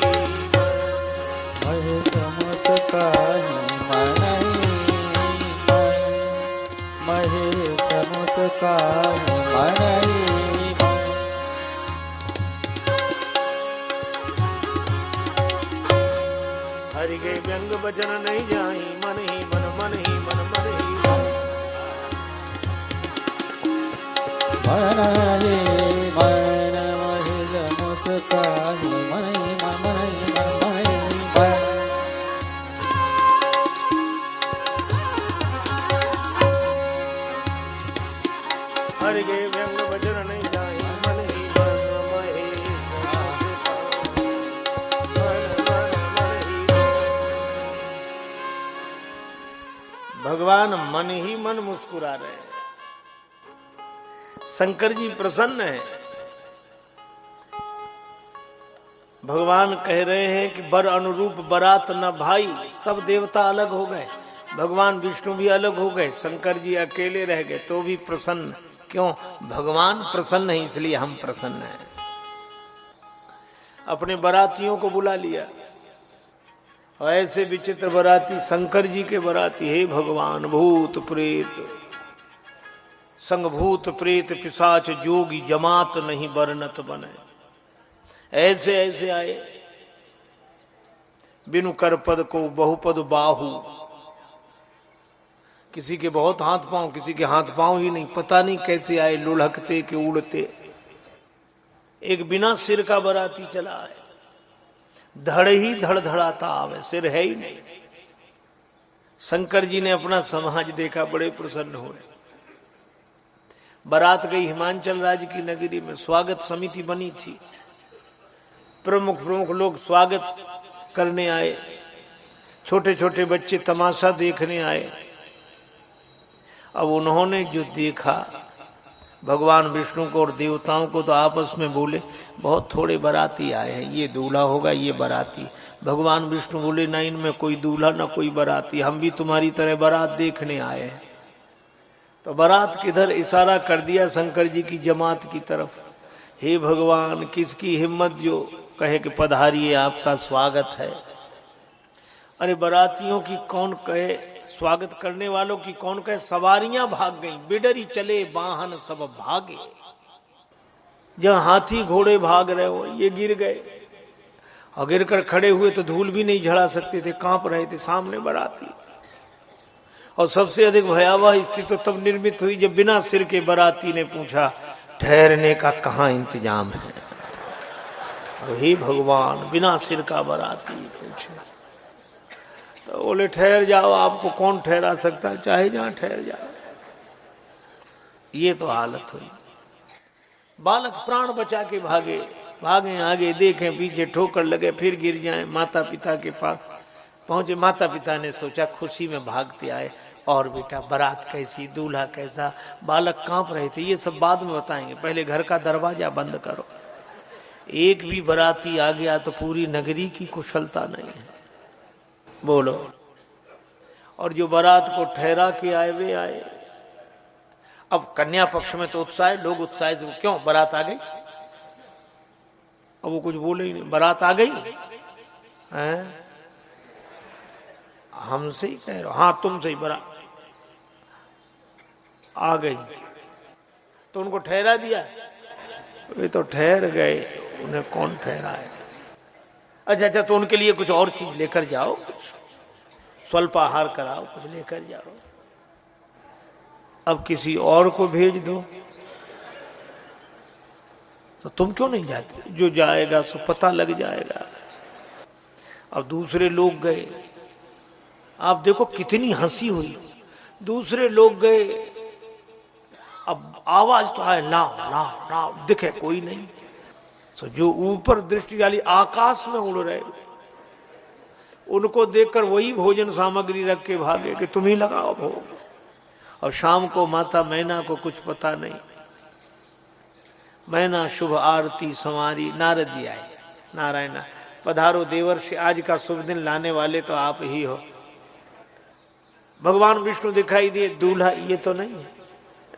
महेश मुस्काई, मन ही महेश मुस्काई, मन ही हरि के व्यंग वचन नहीं जाई, मन ही मन मन ही मन मन ही मन ही मन महेश मुस्काई, मन ही मन ही मन ही मन। हरि के व्यंग वचन नहीं जाई, मन ही मन महेश भगवान मन ही मन मुस्कुरा रहे हैं। शंकर जी प्रसन्न है। भगवान कह रहे हैं कि बर अनुरूप बरात न भाई। सब देवता अलग हो गए, भगवान विष्णु भी अलग हो गए, शंकर जी अकेले रह गए तो भी प्रसन्न। क्यों? भगवान प्रसन्न है इसलिए हम प्रसन्न हैं। अपने बरातियों को बुला लिया और ऐसे विचित्र बराती शंकर जी के बराती। हे भगवान, भूत प्रेत संग भूत प्रेत पिशाच जोगी जमात नहीं बरनत बने। ऐसे ऐसे आए। बिनु कर पद को बहुपद बाहु। किसी के बहुत हाथ पांव, किसी के हाथ पांव ही नहीं, पता नहीं कैसे आए, लुढ़कते के उड़ते। एक बिना सिर का बराती चला है, धड़ ही धड़धड़ाता आवे, सिर है ही नहीं। शंकर जी ने अपना समाज देखा, बड़े प्रसन्न हुए। बारात गई हिमांचल राज्य की नगरी में। स्वागत समिति बनी थी, प्रमुख लोग स्वागत करने आए, छोटे छोटे बच्चे तमाशा देखने आए। अब उन्होंने जो देखा, भगवान विष्णु को और देवताओं को, तो आपस में बोले बहुत थोड़े बाराती आए हैं, ये दूल्हा होगा ये बाराती। भगवान विष्णु बोले ना इनमें कोई दूल्हा ना कोई बाराती, हम भी तुम्हारी तरह बारात देखने आए हैं। तो बारात किधर इशारा कर दिया शंकर जी की जमात की तरफ। हे भगवान, किसकी हिम्मत जो कहे कि पधारिए आपका स्वागत है। अरे बारातियों की कौन कहे, स्वागत करने वालों की कौन कहे। सवारियां भाग गईं, बिडरी चले वाहन सब भागे। जहां हाथी घोड़े भाग रहे हो ये गिर गए, और गिर कर खड़े हुए तो धूल भी नहीं झड़ा सकते थे, कांप रहे थे सामने बाराती। और सबसे अधिक भयावह स्थिति तो तब निर्मित हुई जब बिना सिर के बाराती ने पूछा ठहरने का कहां इंतजाम है। वही भगवान, बिना सिर का बाराती पूछे तो बोले ठहर जाओ, आपको कौन ठहरा सकता है, चाहे जहां ठहर जाओ। ये तो हालत हुई। बालक प्राण बचा के भागे, भागे आगे, देखें पीछे, ठोकर लगे, फिर गिर जाएं माता पिता के पास। पहुंचे, माता पिता ने सोचा खुशी में भागते आए, और बेटा बारात कैसी, दूल्हा कैसा, बालक कांप रहे थे, ये सब बाद में बताएंगे, पहले घर का दरवाजा बंद करो। एक भी बाराती आ गया तो पूरी नगरी की कुशलता नहीं है, बोलो। और जो बारात को ठहरा के आए वे आए। अब कन्या पक्ष में तो उत्साह है, लोग उत्साह से, क्यों बारात आ गई, अब वो कुछ बोले ही नहीं, बारात आ गई हैं? हमसे ही कह रहे हो, हाँ तुमसे ही, बारात आ गई तो उनको ठहरा दिया, वे तो ठहर गए, उन्हें कौन ठहराए। अच्छा, तो उनके लिए कुछ और चीज लेकर जाओ, कुछ स्वल्पाहार कराओ, कुछ लेकर जाओ। अब किसी और को भेज दो, तो तुम क्यों नहीं जाते, जो जाएगा सो पता लग जाएगा। अब दूसरे लोग गए, आप देखो कितनी हंसी हुई, दूसरे लोग गए, अब आवाज तो आए, लाओ लाओ लाओ, दिखे कोई नहीं। तो जो ऊपर दृष्टि डाली आकाश में उड़ रहे, उनको देखकर वही भोजन सामग्री रख के भागे कि तुम ही लगाओ भोग। और शाम को माता मैना को कुछ पता नहीं, मैना शुभ आरती संवारी, नारद जी आए, नारायण पधारो देवर्षि, आज का शुभ दिन लाने वाले तो आप ही हो। भगवान विष्णु दिखाई दिए, दूल्हा ये तो नहीं है।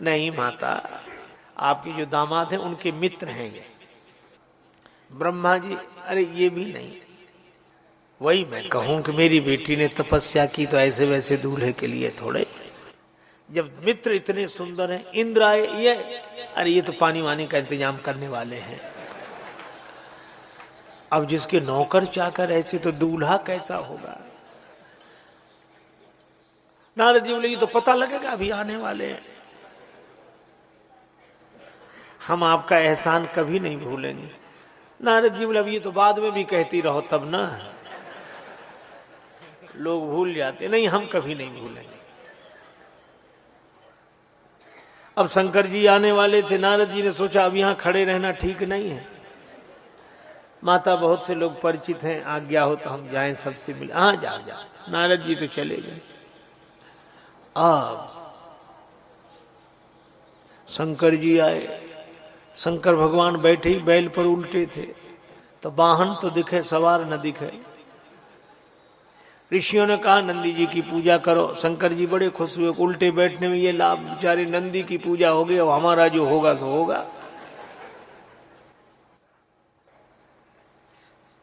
नहीं माता, आपके जो दामाद हैं उनके मित्र हैं ये। ब्रह्मा जी, अरे ये भी नहीं। वही मैं कहूं कि मेरी बेटी ने तपस्या की तो ऐसे वैसे दूल्हे के लिए थोड़े, जब मित्र इतने सुंदर हैं। इंद्र आए, ये अरे ये तो पानी वानी का इंतजाम करने वाले हैं। अब जिसके नौकर चाकर ऐसे, तो दूल्हा कैसा होगा। नारद जी बोले ये तो पता लगेगा, अभी आने वाले हैं। हम आपका एहसान कभी नहीं भूलेंगे। नारद जी बोले अब ये तो बाद में भी कहती रहो तब ना, लोग भूल जाते। नहीं, हम कभी नहीं भूलेंगे। अब शंकर जी आने वाले थे, नारद जी ने सोचा अब यहां खड़े रहना ठीक नहीं है। माता बहुत से लोग परिचित हैं, आज्ञा हो तो हम जाएं, सबसे मिले। हाँ जा जा। नारद जी तो चले गए। अब शंकर जी आए, शंकर भगवान बैठे ही बैल पर उल्टे थे, तो वाहन तो दिखे, सवार न दिखे। ऋषियों ने कहा नंदी जी की पूजा करो। शंकर जी बड़े खुश हुए, उल्टे बैठने में ये लाभ, बेचारे नंदी की पूजा हो गई, अब हमारा जो होगा सो होगा।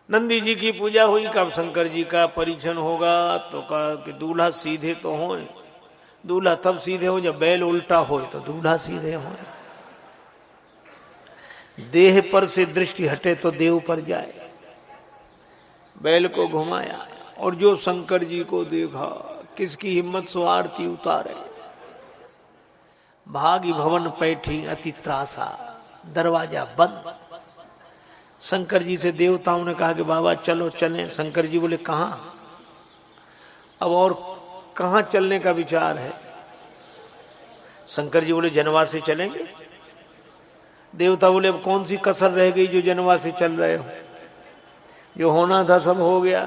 नंदी जी की पूजा हुई, कब शंकर जी का परीक्षण होगा, तो कहा कि दूल्हा सीधे तो हो। दूल्हा तब सीधे हो जब बैल उल्टा हो, तो दूल्हा सीधे हो। देह पर से दृष्टि हटे तो देव पर जाए। बैल को घुमाया, और जो शंकर जी को देखा, किसकी हिम्मत सो आरती उतारे। भागी भवन पैठी अति त्रासा, दरवाजा बंद। शंकर जी से देवताओं ने कहा कि बाबा चलो चलें। शंकर जी बोले कहां, अब और कहां चलने का विचार है। शंकर जी बोले जनवासी चलेंगे। देवता बोले अब कौन सी कसर रह गई जो जनवासी चल रहे हो, जो होना था सब हो गया।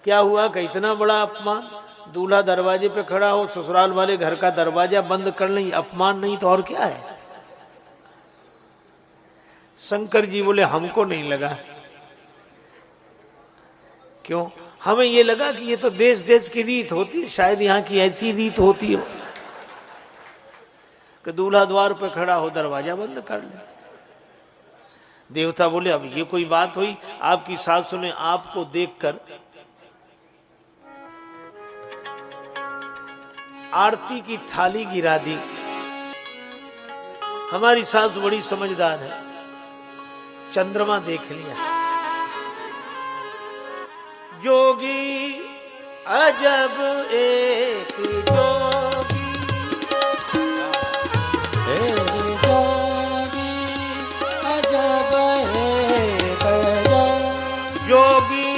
क्या हुआ कि इतना बड़ा अपमान, दूल्हा दरवाजे पे खड़ा हो, ससुराल वाले घर का दरवाजा बंद कर लें, अपमान नहीं तो और क्या है। शंकर जी बोले हमको नहीं लगा। क्यों, हमें ये लगा कि ये तो देश देश की रीत होती है, शायद यहाँ की ऐसी रीत होती हो कि दूल्हा द्वार पे खड़ा हो, दरवाजा बंद कर ले। देवता बोले अब ये कोई बात हुई। आपकी सासू ने आपको देखकर आरती की थाली गिरा दी। हमारी सासू बड़ी समझदार है, चंद्रमा देख लिया। जोगी अजब एक जोगी, जोगी अजब एक जोगी,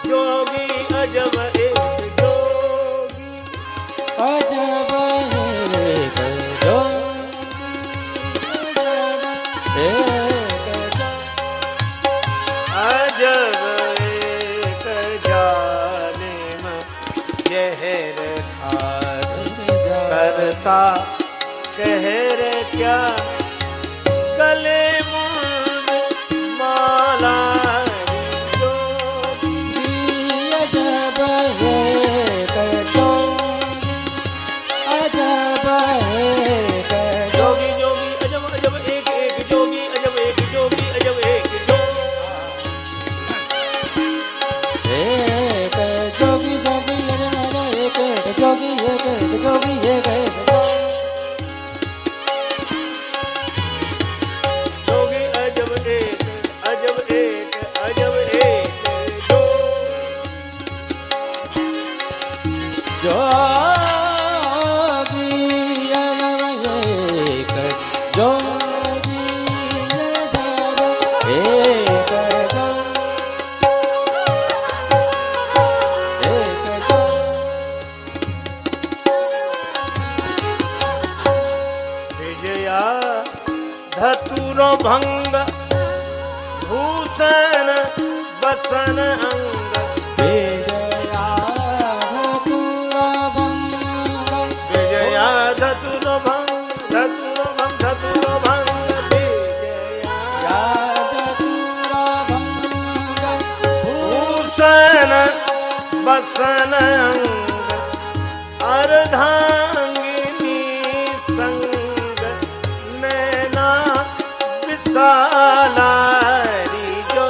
जोगी अजब एक जोगी, अजब एक जोगी, करता कह रे क्या गले मुंड माला जो अजब है कटो अजब है जोगी जोगी अजब अजब एक एक जोगी अजब एक जोगी अजब एक जोगी जोगी एक जोगी एक जोगी एक जोगी अजब एक अजब एक अजब एक जोगी एक जोगी एक विजया धतुरो भंग भूषण बसन अंग विजया धतुरो भंग धतुरो भंग धतुरो भंग विजया भूषण बसन अंग अर्धांगिनी संग नैना विशालारी जो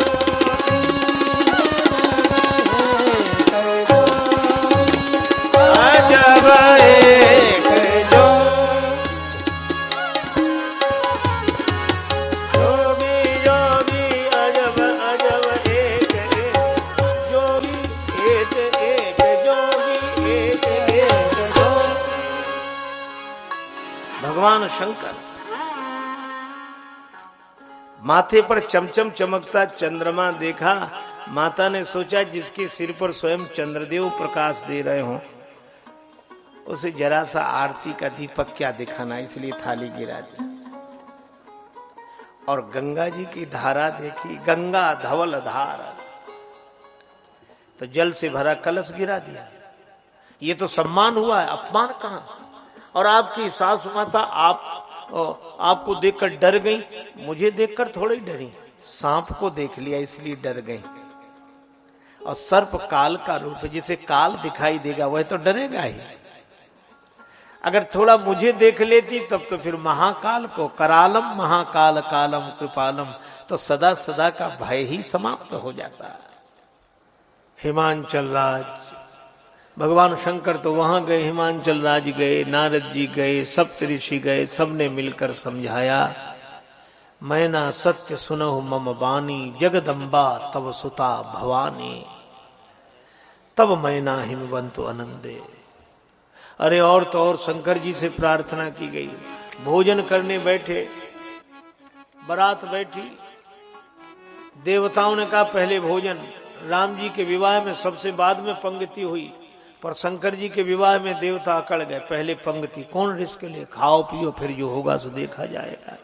अजब एक जो जोगी जोगी अजब अजब एक जोगी एक एक जोगी एक एक जो भगवान शंकर माथे पर चमचम चमकता चंद्रमा देखा। माता ने सोचा जिसके सिर पर स्वयं चंद्रदेव प्रकाश दे रहे हों उसे जरा सा आरती का दीपक क्या दिखाना, इसलिए थाली गिरा दी। और गंगा जी की धारा देखी, गंगा धवल धारा, तो जल से भरा कलश गिरा दिया। ये तो सम्मान हुआ है, अपमान कहां। और आपकी सासु माता आपको देखकर डर गई, मुझे देखकर थोड़ी डरी, सांप को देख लिया इसलिए डर गई। और सर्प काल का रूप है, जिसे काल दिखाई देगा वह तो डरेगा ही। अगर थोड़ा मुझे देख लेती तब तो फिर महाकाल को, करालम महाकाल कालम कृपालम, तो सदा सदा का भय ही समाप्त हो जाता। हिमांचल राज भगवान शंकर तो वहां गए, हिमांचल राज गए, नारद जी गए, सप्तऋषि गए, सबने मिलकर समझाया। मैना सत्य सुनहु मम बानी, जगदम्बा तव सुता भवानी, तब मैना हिमवंतु आनंदे। अरे और तो और शंकर जी से प्रार्थना की गई। भोजन करने बैठे, बारात बैठी, देवताओं ने कहा पहले भोजन। राम जी के विवाह में सबसे बाद में पंक्ति हुई, पर शंकर जी के विवाह में देवता अकड़ गए, पहले पंक्ति। कौन रिस्क ले, खाओ पियो, फिर जो होगा सो देखा जाएगा।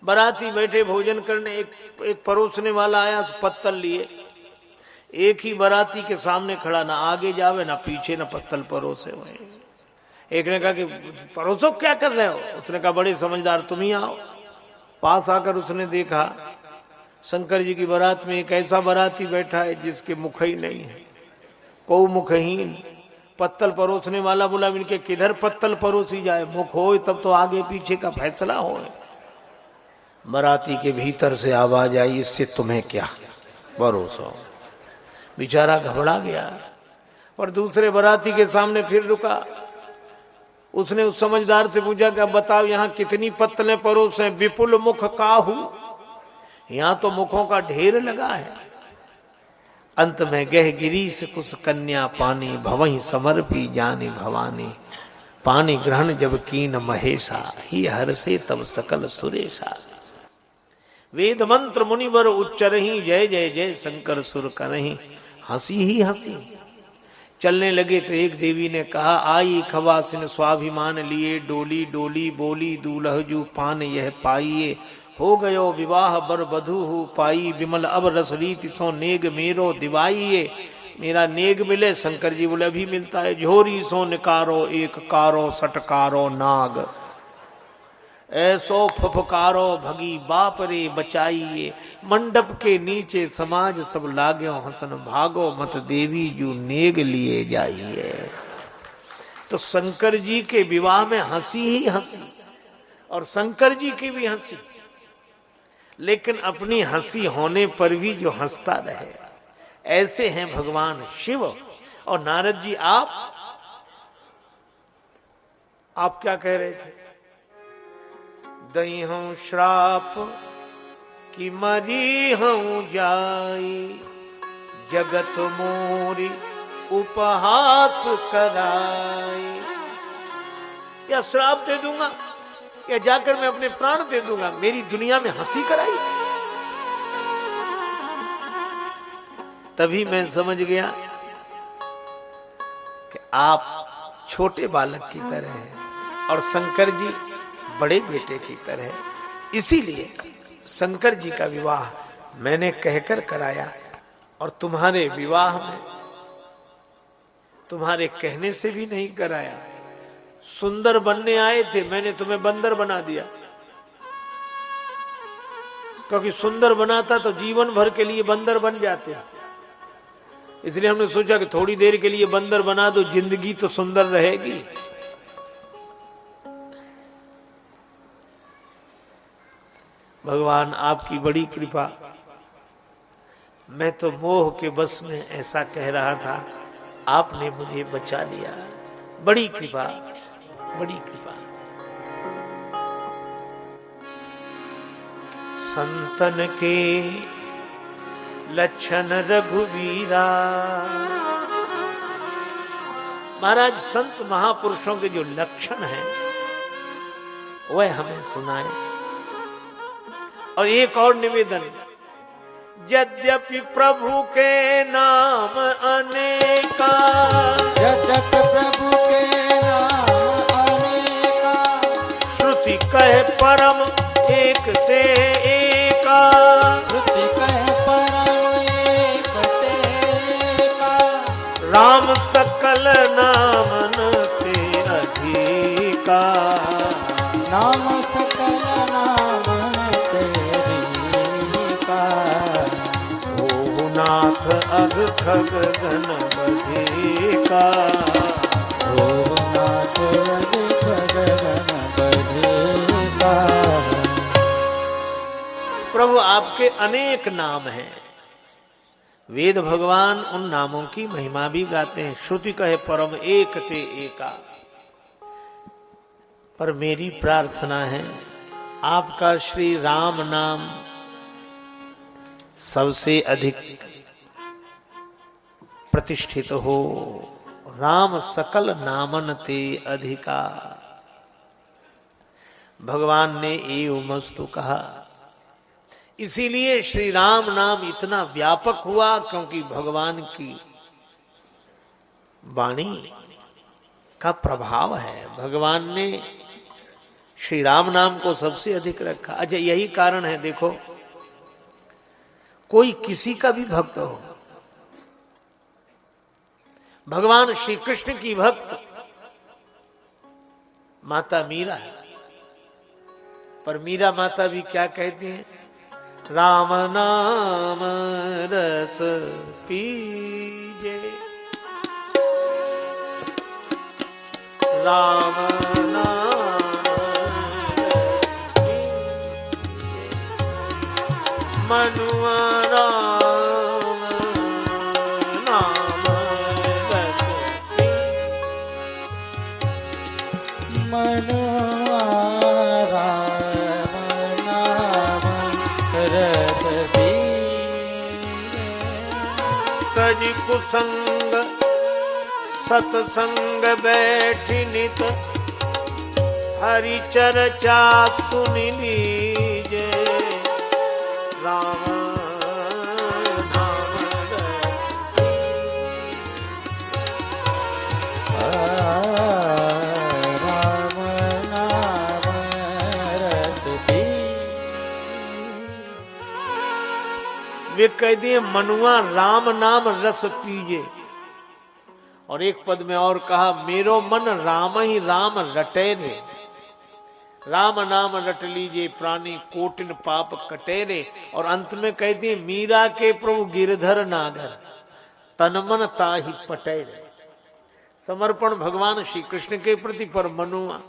बाराती बैठे भोजन करने, एक परोसने वाला आया, पत्तल लिए। एक ही बाराती के सामने खड़ा, ना आगे जावे ना पीछे, ना पत्तल परोसे हुए। एक ने कहा कि परोसो क्या कर रहे हो? उसने कहा बड़े समझदार तुम ही आओ। पास आकर उसने देखा शंकर जी की बारात में एक ऐसा बाराती बैठा है जिसके मुख ही नहीं है, को मुखहीन। पत्तल परोसने वाला बोला इनके किधर पत्तल परोसी जाए, मुख हो तब तो आगे पीछे का फैसला हो। बाराती के भीतर से आवाज आई, इससे तुम्हें क्या, परोसो। बेचारा घबरा गया, और दूसरे बाराती के सामने फिर रुका। उसने उस समझदार से पूछा कि अब बताओ यहाँ कितनी पत्तलें परोसे? विपुल मुख काहू, यहाँ तो मुखों का ढेर लगा है। अंत में गह गिरीश कुछ कन्या पानी, भवहीं समर्पी जानी भवानी। पानी ग्रहण जब कीन महेशा, ही हर्षे तब सकल सुरेशा। वेद मंत्र मुनिवर उच्चरहि, जय जय जय शंकर सुर करहि। हंसी ही हंसी। चलने लगे तो एक देवी ने कहा, आई खवासिन स्वाभिमान लिए, डोली डोली बोली दूल्हजू पान यह पाइये। हो गयो विवाह बर बधू पाई, विमल अब रस रीति सो नेग मेरो दिवाइये। मेरा नेग मिले। शंकर जी बोले अभी मिलता है। झोरी सो निकारो एक कारो सटकारो नाग, ऐसो फफकारो भगी बाप रे बचाइए, मंडप के नीचे समाज सब लाग्यो हसन, भागो मत देवी जू नेग लिए जाइए। तो शंकर जी के विवाह में हंसी ही हंसी, और शंकर जी की भी हंसी, लेकिन अपनी हंसी होने पर भी जो हंसता रहे, ऐसे हैं भगवान शिव। और नारद जी आप क्या कह रहे थे? दई हूं श्राप कि मरी हूं जाई, जगत मोरी उपहास कराई। या श्राप दे दूंगा या जाकर मैं अपने प्राण दे दूंगा, मेरी दुनिया में हंसी कराई। तभी मैं समझ गया कि आप छोटे बालक की तरह हैं और शंकर जी बड़े बेटे की तरह। इसीलिए शंकर जी का विवाह मैंने कहकर कराया, और तुम्हारे विवाह में तुम्हारे कहने से भी नहीं कराया। सुंदर बनने आए थे, मैंने तुम्हें बंदर बना दिया, क्योंकि सुंदर बनाता तो जीवन भर के लिए बंदर बन जाते। इसलिए हमने सोचा कि थोड़ी देर के लिए बंदर बना दो, जिंदगी तो सुंदर रहेगी। भगवान आपकी बड़ी कृपा। मैं तो मोह के बस में ऐसा कह रहा था, आपने मुझे बचा लिया। बड़ी कृपा, बड़ी कृपा। संतन के लक्षण रघुवीरा। महाराज, संत महापुरुषों के जो लक्षण हैं वह हमें सुनाए। और एक और निवेदन, यद्यपि प्रभु के नाम अनेका, यद्यपि प्रभु के नाम अनेका, श्रुति कहे परम एक ते एका, श्रुति कहे परम एक ते एका, राम सकल नामन ते अधिका, नाम सकल नामन ते अधिका, नाथ अग खग गण बधिका, ओ नाथ अग खग गण बधिका। प्रभु आपके अनेक नाम हैं। वेद भगवान उन नामों की महिमा भी गाते हैं। श्रुति कहे परम एक ते एका। पर मेरी प्रार्थना है आपका श्री राम नाम सबसे अधिक प्रतिष्ठित हो। राम सकल नामन ते अधिका। भगवान ने एवमस्तु कहा, इसीलिए श्री राम नाम इतना व्यापक हुआ, क्योंकि भगवान की वाणी का प्रभाव है। भगवान ने श्री राम नाम को सबसे अधिक रखा। अच्छा, यही कारण है, देखो कोई किसी का भी भक्त हो, भगवान श्री कृष्ण की भक्त माता मीरा है, पर मीरा माता भी क्या कहती हैं? राम नाम रस पीजे, राम नाम मनुआ राम नाम रस मनुआ राम नाम रस पीजे, तज कुसंग सतसंग बैठी नित, हरि चर्चा सुन लीजे, राम नाम राम नाम रस पी। वे कह दिए मनुआ राम नाम रस पीजे। और एक पद में और कहा मेरो मन राम ही राम रटे रे। राम नाम रट लीजिए प्राणी कोटिन पाप कटे रे। और अंत में कह दिए मीरा के प्रभु गिरधर नागर तन मन ताहि पटे रे। समर्पण भगवान श्री कृष्ण के प्रति, पर मनुआ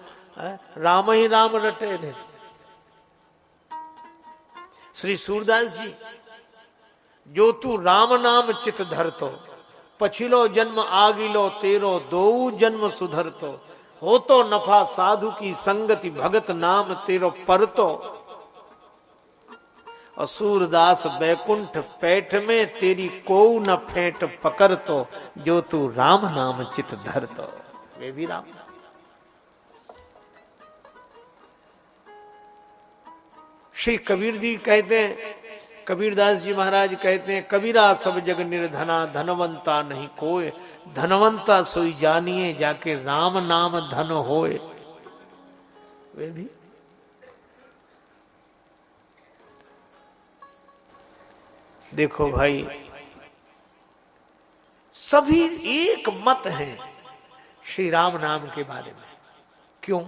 राम ही राम रटे रे। श्री सूरदास जी, जो तू राम नाम चित धरतो, पछिलो जन्म आगिलो तेरो दो जन्म सुधरतो। हो तो नफा साधु की संगति भगत नाम तेरो परतो। और सूरदास बैकुंठ पैठ में तेरी को न फेंट पकड़तो। जो तू राम नाम चित धरतो। वे भी राम। श्री कबीर जी कहते हैं, कबीरदास जी महाराज कहते हैं कबीरा सब जग निर्धना धनवंता नहीं कोय। धनवंता सोई जानिए जाके राम नाम धन होए। वे भी देखो भाई, सभी एक मत है श्री राम नाम के बारे में। क्यों?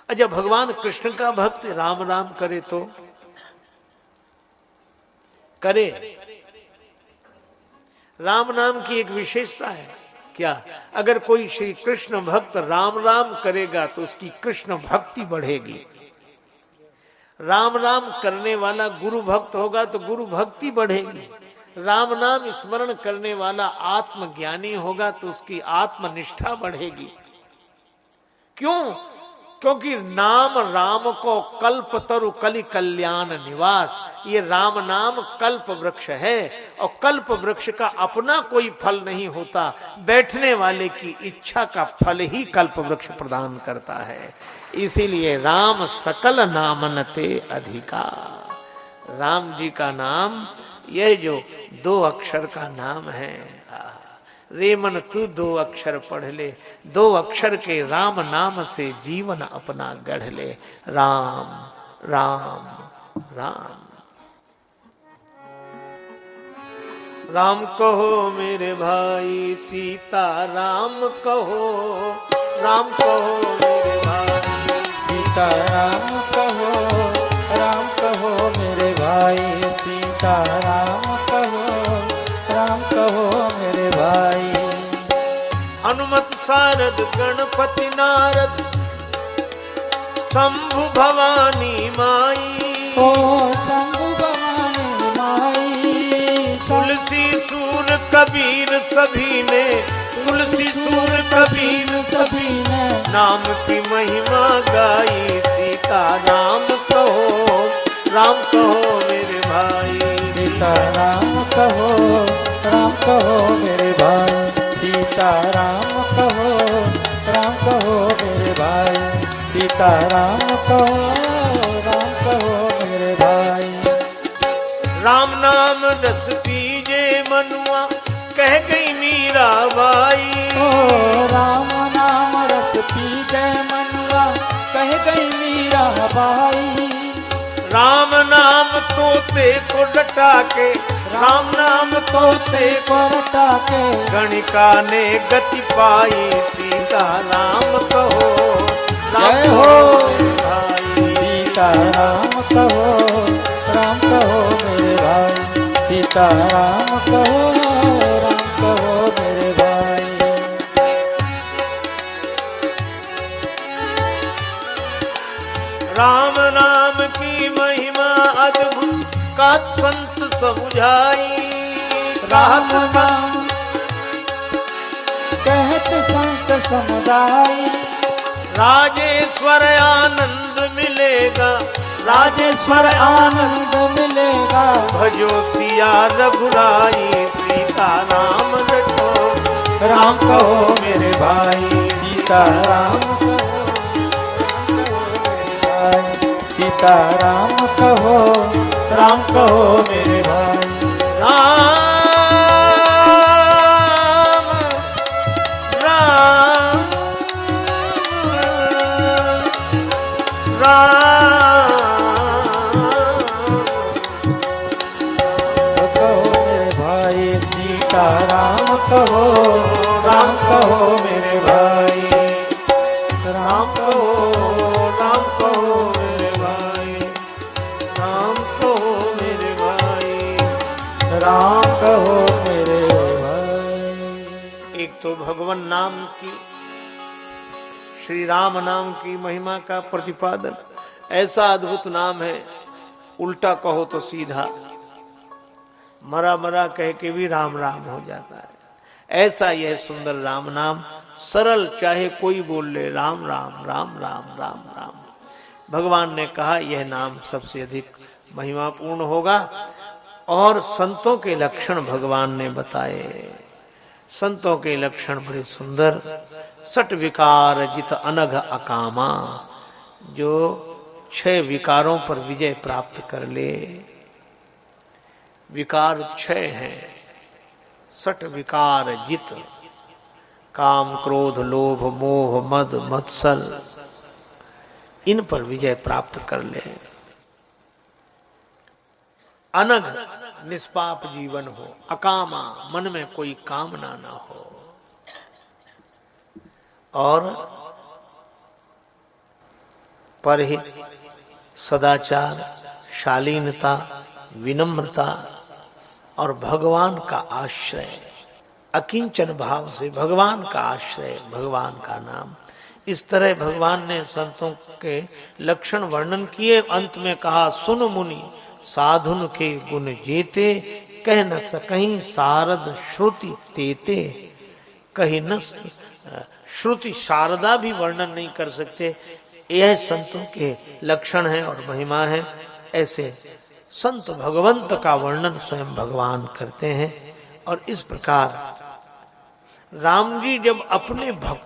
जब भगवान कृष्ण का भक्त राम राम करे तो करे। राम नाम की एक विशेषता है क्या? अगर कोई श्री कृष्ण भक्त राम राम करेगा तो उसकी कृष्ण भक्ति बढ़ेगी। राम राम करने वाला गुरु भक्त होगा तो गुरु भक्ति बढ़ेगी। राम नाम स्मरण करने वाला आत्मज्ञानी होगा तो उसकी आत्मनिष्ठा बढ़ेगी। क्यों? क्योंकि नाम राम को कल्प तरु कलि कल्याण निवास। ये राम नाम कल्प वृक्ष है और कल्प वृक्ष का अपना कोई फल नहीं होता, बैठने वाले की इच्छा का फल ही कल्प वृक्ष प्रदान करता है। इसीलिए राम सकल नामनते अधिकार। राम जी का नाम यह जो दो अक्षर का नाम है, रे मन तू दो अक्षर पढ़ ले, दो अक्षर के राम नाम से जीवन अपना गढ़ ले। राम राम राम। राम कहो मेरे भाई सीता राम कहो। राम कहो मेरे भाई सीता राम कहो। राम कहो मेरे भाई सीता राम कहो। राम कहो मेरे भाई। हनुमत सारद गणपति नारद शंभु भवानी माई। ओ शंभु भवानी माई। तुलसी सूर कबीर सभी ने, तुलसी सूर कबीर सभी ने नाम की महिमा गाई। सीता राम कहो। राम कहो मेरे भाई सीता राम कहो। राम कहो मेरे भाई सीता राम कहो। राम कहो मेरे भाई सीता राम कहो। राम कहो मेरे भाई। राम नाम रस पीजे मनुआ कह गई मीरा बाई। ओ राम नाम रस पी गए मनुआ कह गई मीरा बाई। राम नाम तोते को डटा के, राम नाम तोते को रटा के गणिका ने गति पाई। सीता राम कहो। जय हो सीता राम कहो। राम कहो मेरे भाई सीता राम कहो। राम कहो मेरे भाई। राम नाम की महिमा अद्भुत का संत समुझाई। राम नाम कहत संत समुदाय। राजेश्वर आनंद मिलेगा। राजेश्वर आनंद मिलेगा। भजो सिया रघुराई। सीता राम रटो। राम कहो मेरे भाई सीता राम कहो। सीता राम कहो। राम कहो मेरे भाई। राम राम राम सीताराम कहो, राम कहो मेरे भाई। राम कहो, राम कहो मेरे भाई, राम कहो मेरे भाई, राम कहो मेरे भाई। एक तो भगवान नाम की, श्री राम नाम की महिमा का प्रतिपादन, ऐसा अद्भुत नाम है, उल्टा कहो तो सीधा, मरा मरा कह के भी राम राम हो जाता है। ऐसा यह सुंदर राम नाम, सरल, चाहे कोई बोल ले, राम राम राम राम राम राम। भगवान ने कहा यह नाम सबसे अधिक महिमापूर्ण होगा। और संतों के लक्षण भगवान ने बताए। संतों के लक्षण बड़े सुंदर। सट विकार जित अनघ अकामा, जो 6 विकारों पर विजय प्राप्त कर ले। विकार 6 हैं। सट विकार जित, काम क्रोध लोभ मोह मद मत्सर, इन पर विजय प्राप्त कर ले। अनघ, निष्पाप जीवन हो। अकामा, मन में कोई कामना ना हो। और परहित, सदाचार, शालीनता, विनम्रता और भगवान का आश्रय, अकिंचन भाव से भगवान का आश्रय, भगवान का नाम। इस तरह भगवान ने संतों के लक्षण वर्णन किए। अंत में कहा, सुन मुनि साधुन के गुण जेते, कह न सकहीं शारद श्रुति तेते। कहीं न श्रुति शारदा भी वर्णन नहीं कर सकते। यह संतों के लक्षण है और महिमा है। ऐसे संत भगवंत का वर्णन स्वयं भगवान करते हैं। और इस प्रकार राम जी जब अपने भक्त